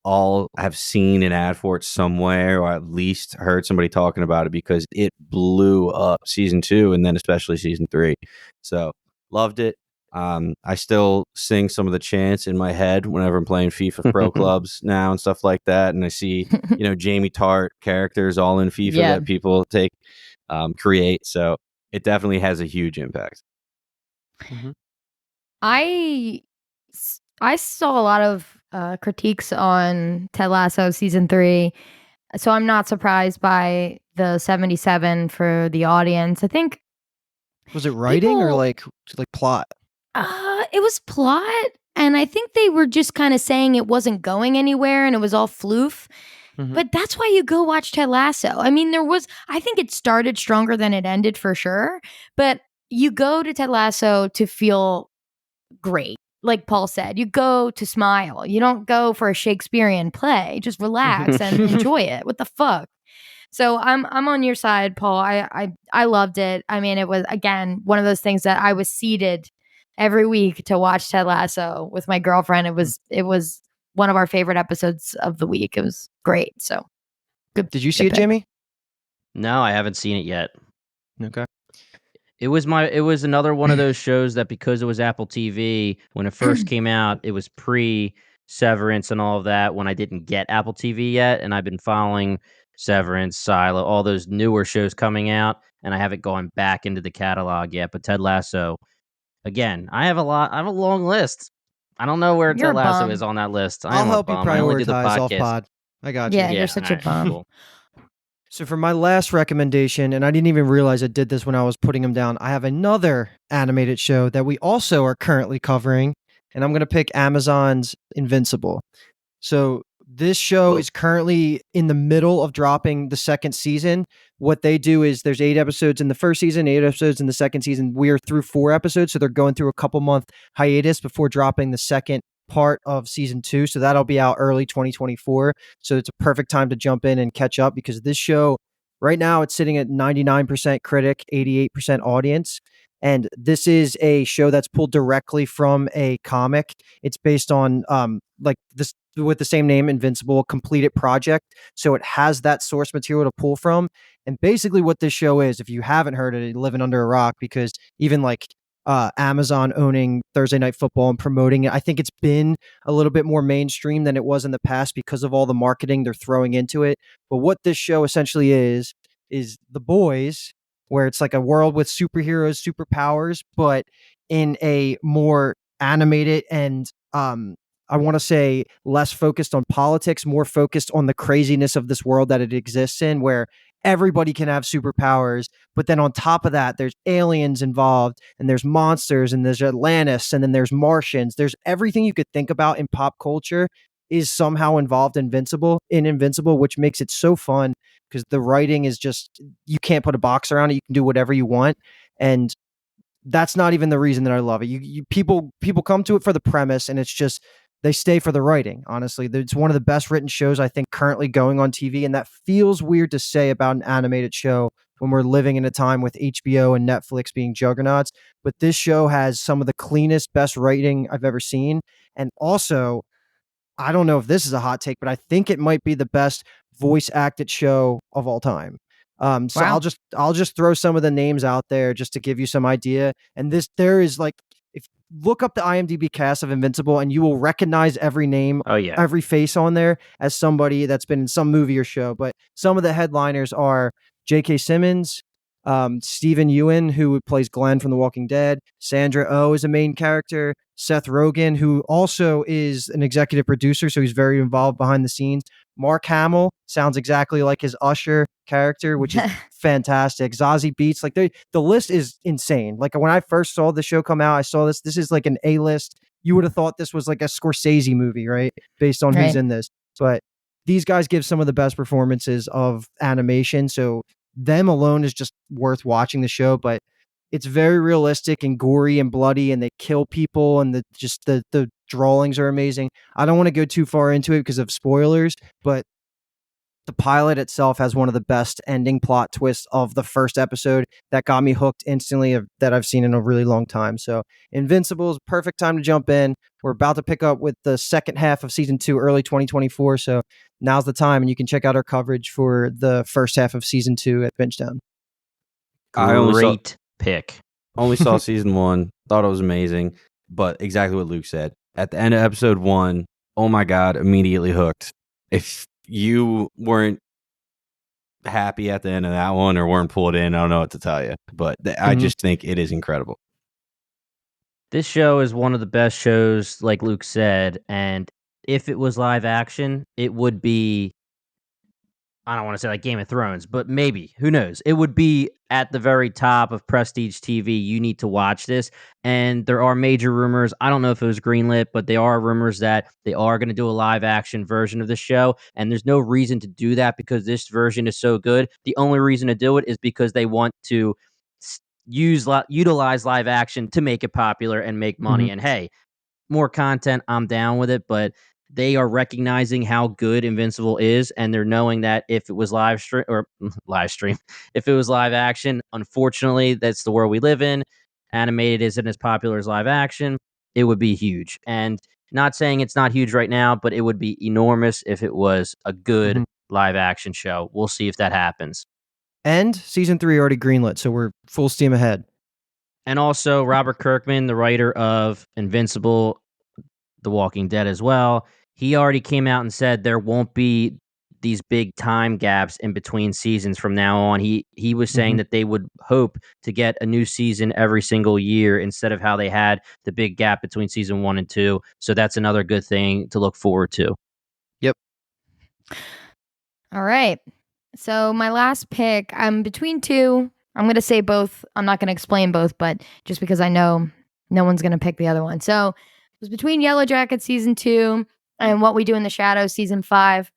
all have seen an ad for it somewhere, or at least heard somebody talking about it, because it blew up season 2 and then especially season 3. So loved it. I still sing some of the chants in my head whenever I'm playing FIFA Pro Clubs now and stuff like that. And I see, Jamie Tart characters all in FIFA that people create. So it definitely has a huge impact. I saw a lot of critiques on Ted Lasso season 3, so I'm not surprised by the 77 for the audience. I think was it writing or like plot? It was plot, and I think they were just kind of saying it wasn't going anywhere and it was all floof. But that's why you go watch Ted Lasso. I mean, I think it started stronger than it ended for sure, but you go to Ted Lasso to feel great. Like Paul said, you go to smile. You don't go for a Shakespearean play. Just relax and enjoy it. What the fuck? So I'm on your side, Paul. I loved it. I mean, it was, again, one of those things that I was seated every week to watch Ted Lasso with my girlfriend. It was one of our favorite episodes of the week. It was great. So good. Did you see it, Jamie? No, I haven't seen it yet. Okay. It was another one of those shows that, because it was Apple TV when it first came out, it was pre-Severance and all of that when I didn't get Apple TV yet, and I've been following Severance, Silo, all those newer shows coming out, and I haven't gone back into the catalog yet. But Ted Lasso, again, I have a long list. I don't know where Ted Lasso is on that list. I'll help you prioritize off pod. I got you. Yeah, you're such a bum. Cool. So for my last recommendation, and I didn't even realize I did this when I was putting them down, I have another animated show that we also are currently covering, and I'm going to pick Amazon's Invincible. So this show is currently in the middle of dropping the second season. What they do is there's 8 episodes in the first season, 8 episodes in the second season. We are through 4 episodes, so they're going through a couple month hiatus before dropping the second part of season 2. So that'll be out early 2024. So it's a perfect time to jump in and catch up, because this show right now, it's sitting at 99% critic, 88% audience. And this is a show that's pulled directly from a comic. It's based on like this with the same name, Invincible, a completed project. So it has that source material to pull from. And basically what this show is, if you haven't heard it, you're living under a rock, because even like Amazon owning Thursday Night Football and promoting it, I think it's been a little bit more mainstream than it was in the past because of all the marketing they're throwing into it. But what this show essentially is The Boys, where it's like a world with superheroes, superpowers, but in a more animated and I want to say less focused on politics, more focused on the craziness of this world that it exists in, where everybody can have superpowers. But then on top of that, there's aliens involved, and there's monsters, and there's Atlantis, and then there's Martians. There's everything you could think about in pop culture is somehow involved in Invincible, which makes it so fun, because the writing is just, you can't put a box around it. You can do whatever you want. And that's not even the reason that I love it. People come to it for the premise, and it's just, they stay for the writing. Honestly, it's one of the best written shows I think currently going on TV, and that feels weird to say about an animated show when we're living in a time with HBO and Netflix being juggernauts. But this show has some of the cleanest, best writing I've ever seen, and also, I don't know if this is a hot take, but I think it might be the best voice acted show of all time. So Wow. I'll just throw some of the names out there just to give you some idea. And there is like, if look up the IMDb cast of Invincible, and you will recognize every name, Oh yeah. every face on there as somebody that's been in some movie or show. But some of the headliners are J.K. Simmons, Stephen Ewan, who plays Glenn from The Walking Dead. Sandra Oh is a main character. Seth Rogen, who also is an executive producer, so he's very involved behind the scenes. Mark Hamill sounds exactly like his Usher character, which is fantastic. Zazie Beetz, like the list is insane. Like when I first saw the show come out, I saw this. This is like an A-list. You would have thought this was like a Scorsese movie, right? Based on who's in this. But these guys give some of the best performances of animation, so them alone is just worth watching the show. But it's very realistic and gory and bloody, and they kill people, and the drawings are amazing. I don't want to go too far into it because of spoilers, but the pilot itself has one of the best ending plot twists of the first episode that got me hooked instantly that I've seen in a really long time. So Invincible is perfect time to jump in. We're about to pick up with the second half of season 2, early 2024. So now's the time, and you can check out our coverage for the first half of season 2 at Bingetown. Great pick. Only saw season 1, thought it was amazing, but exactly what Luke said. At the end of episode 1, oh my God, immediately hooked. If you weren't happy at the end of that one or weren't pulled in, I don't know what to tell you, but I just think it is incredible. This show is one of the best shows, like Luke said, and if it was live action, it would be, I don't want to say like Game of Thrones, but maybe, who knows? It would be at the very top of prestige TV. You need to watch this. And there are major rumors. I don't know if it was greenlit, but there are rumors that they are going to do a live action version of the show. And there's no reason to do that because this version is so good. The only reason to do it is because they want to utilize live action to make it popular and make money. And hey, more content, I'm down with it, but they are recognizing how good Invincible is, and they're knowing that if it was live stream, if it was live action, unfortunately, that's the world we live in. Animated isn't as popular as live action. It would be huge. And not saying it's not huge right now, but it would be enormous if it was a good live action show. We'll see if that happens. And season 3 already greenlit, so we're full steam ahead. And also Robert Kirkman, the writer of Invincible, The Walking Dead as well, he already came out and said there won't be these big time gaps in between seasons from now on. He was saying that they would hope to get a new season every single year instead of how they had the big gap between season 1 and 2. So that's another good thing to look forward to. Yep. All right. So my last pick, I'm between two. I'm going to say both. I'm not going to explain both, but just because I know no one's going to pick the other one. So it was between Yellow Jackets season 2 and What We Do in the Shadows season 5.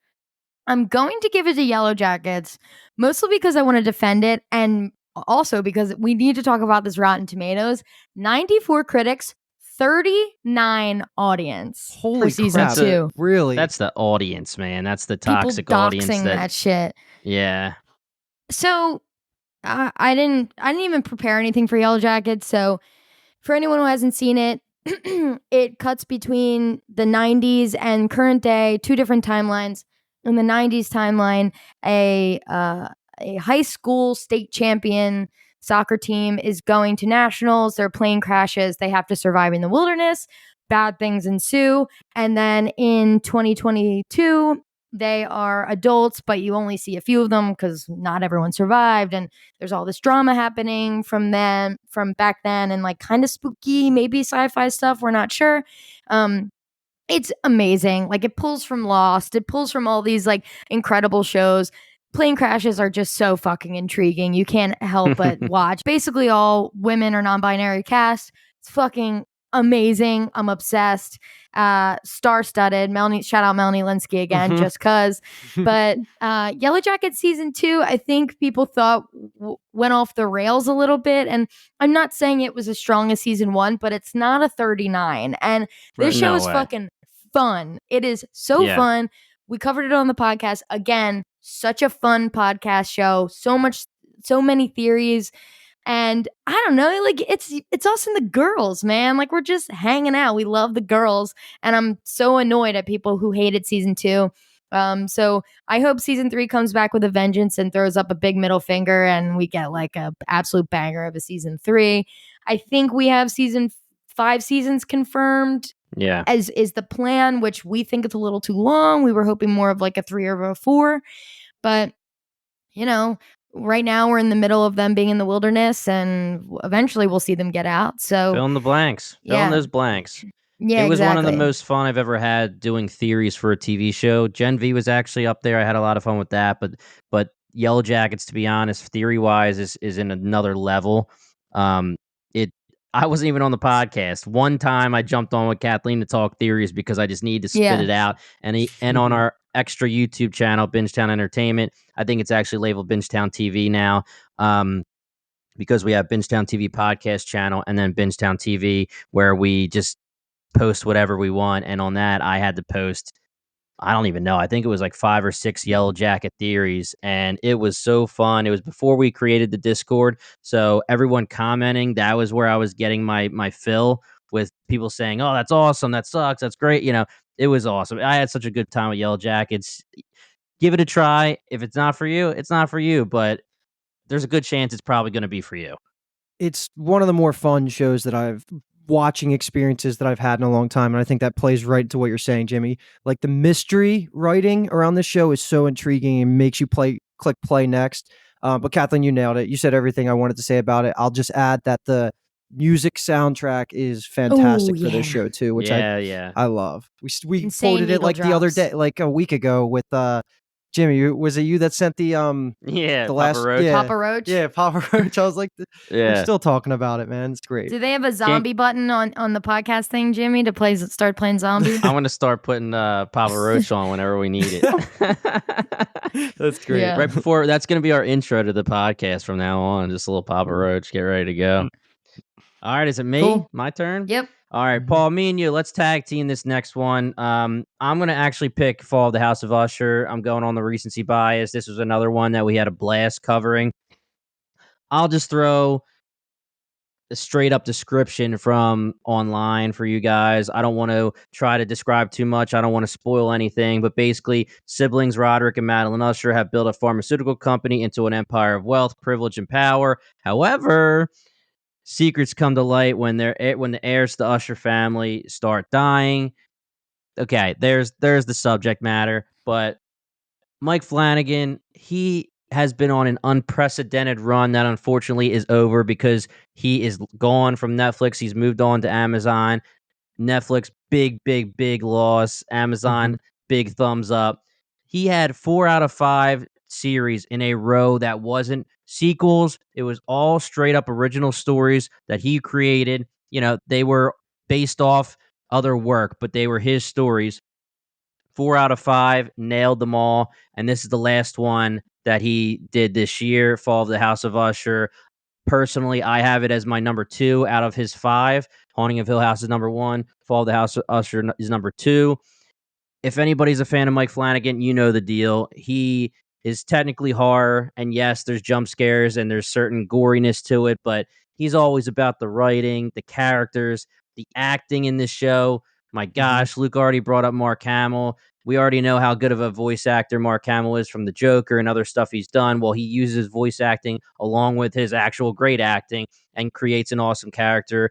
I'm going to give it to Yellow Jackets, mostly because I want to defend it, and also because we need to talk about this Rotten Tomatoes. 94 critics, 39 audience Holy for season crap. 2. Really? That's the audience, man. That's the People toxic audience. doxing that shit. Yeah. So I didn't even prepare anything for Yellow Jackets. So for anyone who hasn't seen it, it cuts between the 90s and current day, 2 different timelines. In the 90s timeline, a high school state champion soccer team is going to nationals. Their plane crashes. They have to survive in the wilderness. Bad things ensue. And then in 2022, they are adults, but you only see a few of them because not everyone survived. And there's all this drama happening from back then, and like kind of spooky, maybe sci-fi stuff. We're not sure. It's amazing. Like, it pulls from Lost. It pulls from all these like incredible shows. Plane crashes are just so fucking intriguing. You can't help but watch. Basically all women or non-binary cast. It's fucking amazing. I'm obsessed. Star-studded. Melanie, shout out Melanie Linsky again, just cuz. But Yellow Jackets season 2, I think people thought went off the rails a little bit. And I'm not saying it was as strong as season 1, but it's not a 39. And this show is fucking fun. It is so fun. We covered it on the podcast. Again, such a fun podcast show. So many theories. And I don't know, like it's us and the girls, man. Like, we're just hanging out. We love the girls. And I'm so annoyed at people who hated season 2. So I hope season 3 comes back with a vengeance and throws up a big middle finger and we get like a absolute banger of a season 3. I think we have 5 seasons confirmed. Yeah. As is the plan, which we think it's a little too long. We were hoping more of like a 3 or a 4. But, right now we're in the middle of them being in the wilderness, and eventually we'll see them get out. So Fill in the blanks. Fill in those blanks. Yeah, it was exactly. one of the most fun I've ever had doing theories for a TV show. Gen V was actually up there. I had a lot of fun with that. But Yellow Jackets, to be honest, theory-wise, is in another level. I wasn't even on the podcast. One time I jumped on with Kathleen to talk theories because I just need to spit it out. And on our extra YouTube channel, Bingetown Entertainment, I think it's actually labeled Bingetown TV now, because we have Bingetown TV podcast channel and then Bingetown TV, where we just post whatever we want. And on that, I had to post, I don't even know, I think it was like 5 or 6 Yellow Jacket theories, and it was so fun. It was before we created the Discord, so everyone commenting, that was where I was getting my fill, with people saying, oh, that's awesome, that sucks, that's great. It was awesome. I had such a good time with Yellow Jackets. Give it a try. If it's not for you, it's not for you, but there's a good chance it's probably going to be for you. It's one of the more fun shows that I've watching experiences that I've had in a long time. And I think that plays right to what you're saying, Jimmy. Like, the mystery writing around this show is so intriguing and makes you click play next. But Kathleen, you nailed it. You said everything I wanted to say about it. I'll just add that the music soundtrack is fantastic for this show too, which I love. We Insane quoted it like drops. the other day, like a week ago with Jimmy, was it you that sent the the last Papa Roach? Papa Roach? Yeah, Papa Roach. I was like, we're still talking about it, man. It's great. Do they have a zombie button on the podcast thing, Jimmy, to start playing zombies? I'm gonna start putting Papa Roach on whenever we need it. That's great. Yeah. Right before, that's gonna be our intro to the podcast from now on. Just a little Papa Roach. Get ready to go. All right, is it me? Cool. My turn? Yep. All right, Paul, me and you, let's tag team this next one. I'm going to actually pick Fall of the House of Usher. I'm going on the recency bias. This was another one that we had a blast covering. I'll just throw a straight up description from online for you guys. I don't want to try to describe too much. I don't want to spoil anything, but basically, siblings Roderick and Madeline Usher have built a pharmaceutical company into an empire of wealth, privilege, and power. However, secrets come to light when the heirs to the Usher family start dying. Okay, there's the subject matter. But Mike Flanagan, he has been on an unprecedented run that unfortunately is over because he is gone from Netflix. He's moved on to Amazon. Netflix, big loss. Amazon, big thumbs up. He had 4 out of 5 series in a row that wasn't sequels. It was all straight up original stories that he created. They were based off other work, but they were his stories. 4 out of 5, nailed them all. And this is the last one that he did this year, Fall of the House of Usher. Personally, I have it as my number 2 out of his 5. Haunting of Hill House is number 1. Fall of the House of Usher is number 2. If anybody's a fan of Mike Flanagan, you know the deal. He is technically horror, and yes, there's jump scares and there's certain goriness to it, but he's always about the writing, the characters, the acting in this show. My gosh, Luke already brought up Mark Hamill. We already know how good of a voice actor Mark Hamill is from The Joker and other stuff he's done. Well, he uses voice acting along with his actual great acting and creates an awesome character.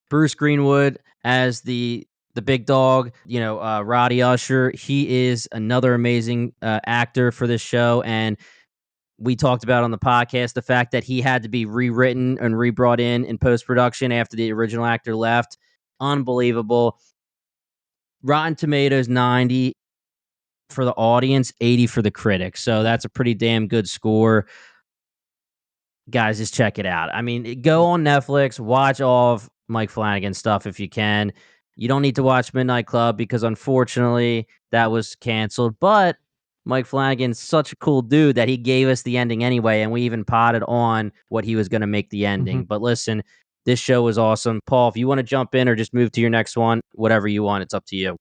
Bruce Greenwood as the big dog, Roddy Usher. He is another amazing actor for this show, and we talked about on the podcast the fact that he had to be rewritten and rebrought in post-production after the original actor left. Unbelievable. Rotten Tomatoes 90 for the audience, 80 for the critics. So that's a pretty damn good score. Guys, just check it out. I mean, go on Netflix, watch all of Mike Flanagan stuff if you can. You don't need to watch Midnight Club because unfortunately that was canceled. But Mike Flanagan's such a cool dude that he gave us the ending anyway, and we even potted on what he was going to make the ending. But listen, this show was awesome. Paul, if you want to jump in or just move to your next one, whatever you want, it's up to you.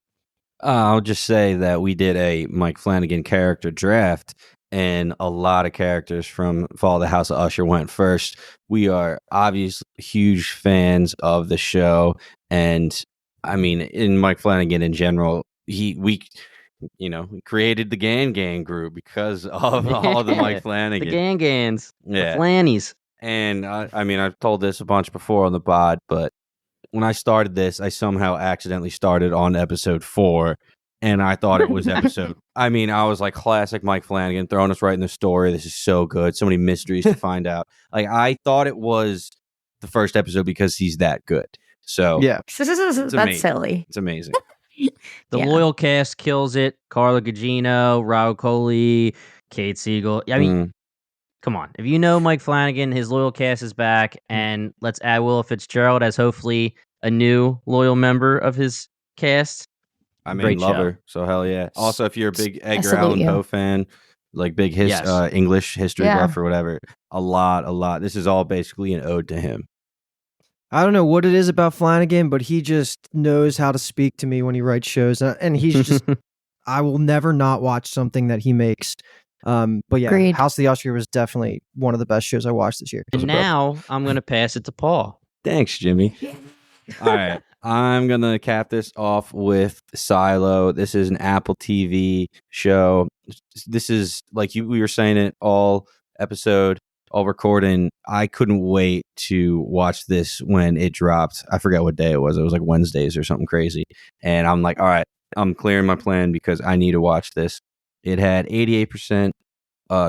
I'll just say that we did a Mike Flanagan character draft, and a lot of characters from Fall of the House of Usher went first. We are obviously huge fans of the show, and I mean, in Mike Flanagan in general, we created the Gang group because of all the Mike Flanagan. The Gans. Yeah. The Flannies. And I mean, I've told this a bunch before on the pod, but when I started this, I somehow accidentally started on episode 4, and I thought it was episode. I mean, I was like, classic Mike Flanagan, throwing us right in the story. This is so good. So many mysteries to find out. Like, I thought it was the first episode because he's that good. So Yeah. That's silly. It's amazing. The loyal cast kills it. Carla Gugino, Raul Coley, Kate Siegel. I mean, come on. If you know Mike Flanagan, his loyal cast is back, and let's add Willa Fitzgerald as hopefully a new loyal member of his cast. I mean, Great love show. her. So hell yeah. Also, if you're a big Edgar salute Allan you. Poe fan, like big Yes. English history Yeah. buff or whatever, a lot. This is all basically an ode to him. I don't know what it is about Flanagan, but he just knows how to speak to me when he writes shows, and he's just. I will never not watch something that he makes. But yeah, Agreed. House of the Usher was definitely one of the best shows I watched this year. And now I'm going to pass it to Paul. Thanks, Jimmy. All right. I'm going to cap this off with Silo. This is an Apple TV show. This is, like we were saying it all episode, all recording. I couldn't wait to watch this when it dropped. I forget what day it was. It was like Wednesdays or something crazy. And I'm like, all right, I'm clearing my plan because I need to watch this. It had 88%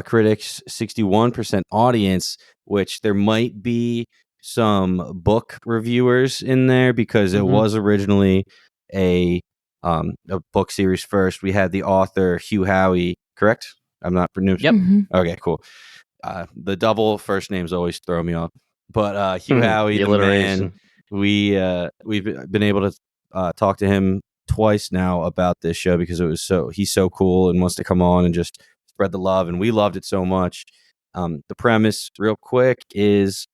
critics, 61% audience, which there might be some book reviewers in there because it was originally a book series first. We had the author Hugh Howey, correct? I'm not pronouncing. Yep. Okay, cool. The double first names always throw me off. But Hugh Howey, the man, we've been able to talk to him twice now about this show because he's so cool and wants to come on and just spread the love, and we loved it so much. The premise, real quick, is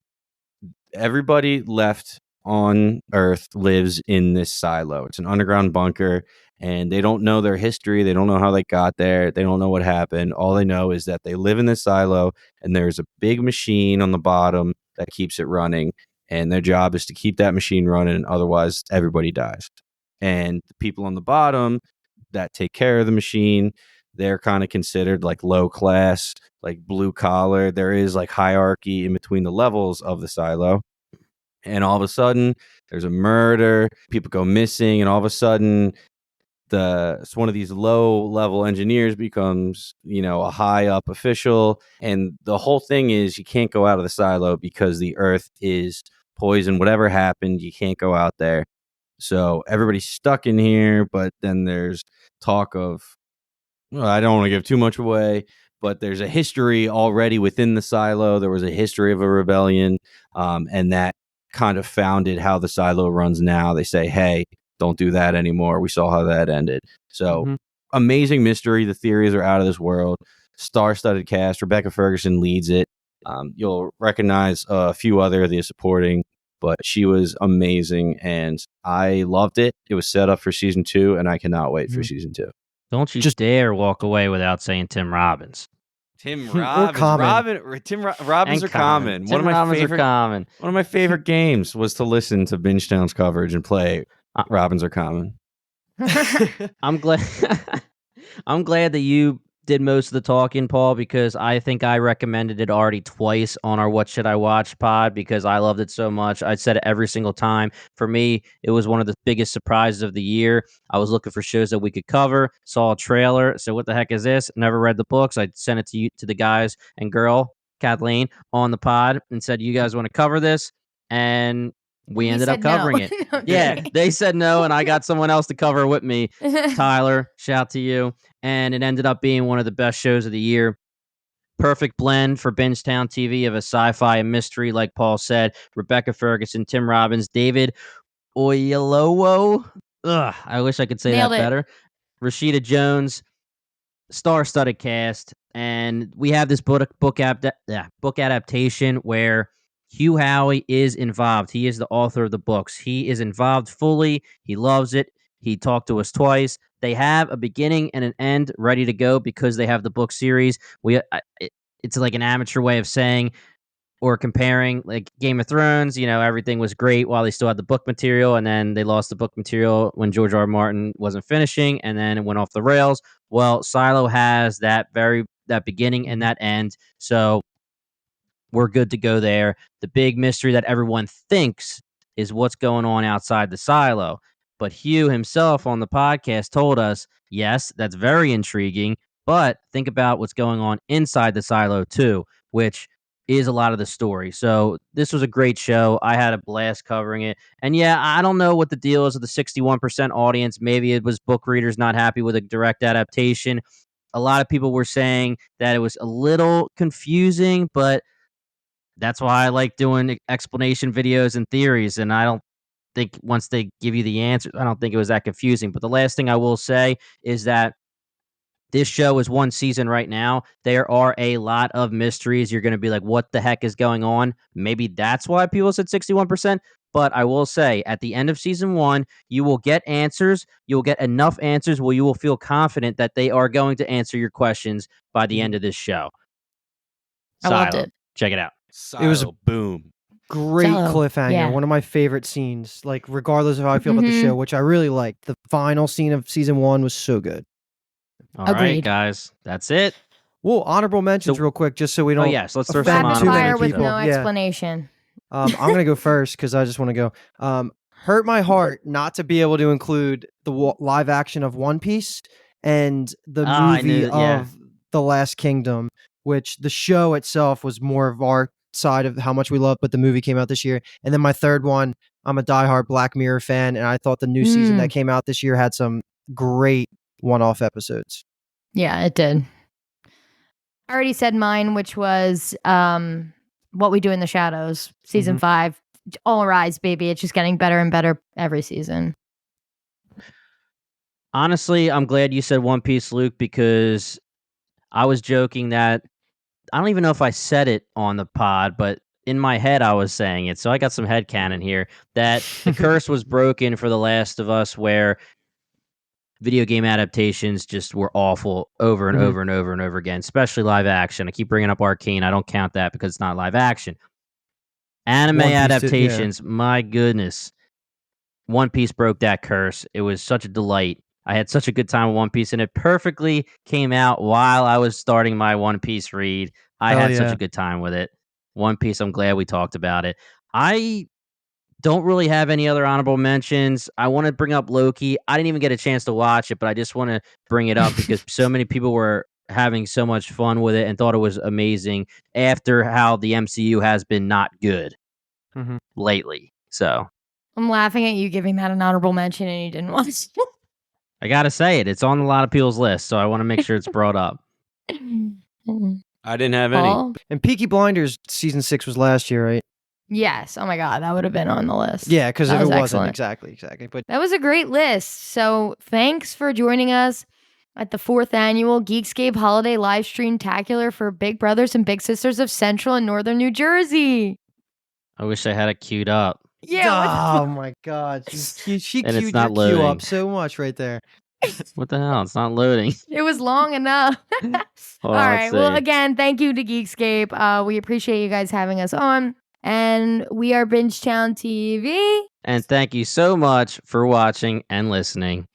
everybody left on Earth lives in this silo. It's an underground bunker, and they don't know their history. They don't know how they got there. They don't know what happened. All they know is that they live in this silo, and there's a big machine on the bottom that keeps it running, and their job is to keep that machine running, otherwise everybody dies. And the people on the bottom that take care of the machine, they're kind of considered like low class, like blue collar. There is like hierarchy in between the levels of the silo. And all of a sudden there's a murder, people go missing, and all of a sudden one of these low level engineers becomes, a high up official. And the whole thing is you can't go out of the silo because the earth is poisoned. Whatever happened, you can't go out there. So everybody's stuck in here, but then there's talk of, I don't want to give too much away, but there's a history already within the silo. There was a history of a rebellion, and that kind of founded how the silo runs now. They say, hey, don't do that anymore. We saw how that ended. So amazing mystery. The theories are out of this world. Star-studded cast. Rebecca Ferguson leads it. You'll recognize a few other of the supporting, but she was amazing, and I loved it. It was set up for season 2, and I cannot wait for season 2. Don't you Just- dare walk away without saying Tim Robbins. Tim Or Robbins. Common. Robbins are common. Tim Robbins are common. One of my favorite games was to listen to Bingetown's coverage and play Robbins are common. I'm glad. I'm glad that you did most of the talking, Paul, because I think I recommended it already twice on our What Should I Watch pod because I loved it so much. I said it every single time. For me, it was one of the biggest surprises of the year. I was looking for shows that we could cover, saw a trailer, said, what the heck is this? Never read the books. I sent it to you, to the guys and girl, Kathleen, on the pod and said, you guys want to cover this? And we ended up covering it. Yeah, they said no, and I got someone else to cover with me. Tyler, shout to you. And it ended up being one of the best shows of the year. Perfect blend for Bingetown TV of a sci-fi and mystery, like Paul said. Rebecca Ferguson, Tim Robbins, David Oyelowo. Ugh, I wish I could say Nailed that it. better. Rashida Jones, star-studded cast, and we have this book adaptation where Hugh Howey is involved. He is the author of the books. He is involved fully. He loves it. He talked to us twice. They have a beginning and an end ready to go because they have the book series. It's like an amateur way of saying or comparing, like Game of Thrones. You know, everything was great while they still had the book material, and then they lost the book material when George R. R. Martin wasn't finishing, and then it went off the rails. Well, Silo has that beginning and that end, so we're good to go there. The big mystery that everyone thinks is what's going on outside the silo. But Hugh himself on the podcast told us, yes, that's very intriguing, but think about what's going on inside the silo too, which is a lot of the story. So this was a great show. I had a blast covering it. And yeah, I don't know what the deal is with the 61% audience. Maybe it was book readers not happy with a direct adaptation. A lot of people were saying that it was a little confusing, but that's why I like doing explanation videos and theories. And I don't think once they give you the answers, I don't think it was that confusing. But the last thing I will say is that this show is one season right now. There are a lot of mysteries. You're going to be like, what the heck is going on? Maybe that's why people said 61%. But I will say at the end of season 1, you will get answers. You'll get enough answers where you will feel confident that they are going to answer your questions by the end of this show. I loved Silo. it. Check it out. Silo, It was boom. Great Silo, cliffhanger. yeah. One of my favorite scenes, like regardless of how I feel about the show, which I really liked. The final scene of season 1 was so good. All right, Agreed. guys. That's it. Well, honorable mentions So- real quick, just so we Oh, don't. yes. Let's throw offend some Rapid too many fire with people. no Yeah. explanation. I'm going to go first because I just want to go. Hurt my heart not to be able to include the live action of One Piece and the I movie knew- yeah. of The Last Kingdom, which the show itself was more of our side of how much we love, but the movie came out this year. And then my third one, I'm a diehard Black Mirror fan, and I thought the new season that came out this year had some great one-off episodes. Yeah, it did. I already said mine, which was What We Do in the Shadows, season 5. All rise, baby. It's just getting better and better every season. Honestly, I'm glad you said One Piece, Luke, because I was joking that I don't even know if I said it on the pod, but in my head I was saying it. So I got some headcanon here that the curse was broken for The Last of Us, where video game adaptations just were awful over and over and over and over again, especially live action. I keep bringing up Arcane. I don't count that because it's not live action. Anime One Piece, adaptations, my goodness. One Piece broke that curse. It was such a delight. I had such a good time with One Piece, and it perfectly came out while I was starting my One Piece read. I had such a good time with it. One Piece, I'm glad we talked about it. I don't really have any other honorable mentions. I want to bring up Loki. I didn't even get a chance to watch it, but I just want to bring it up because so many people were having so much fun with it and thought it was amazing after how the MCU has been not good lately. So I'm laughing at you giving that an honorable mention and you didn't watch it. I got to say it. It's on a lot of people's list, so I want to make sure it's brought up. I didn't have any. Paul? And Peaky Blinders season 6 was last year, right? Yes. Oh my God. That would have been on the list. Yeah, because if That it was wasn't, excellent. exactly. But That was a great list. So thanks for joining us at the 4th annual Geekscape Holiday Live Stream Tacular for Big Brothers and Big Sisters of Central and Northern New Jersey. I wish I had it queued up. Yeah. Oh my God. She And it's queued not your queue loading. up so much right there. What the hell? It's not loading. It was long enough. Hold All on, right. let's Well, see. again, thank you to Geekscape. We appreciate you guys having us on. And we are Bingetown TV. And thank you so much for watching and listening.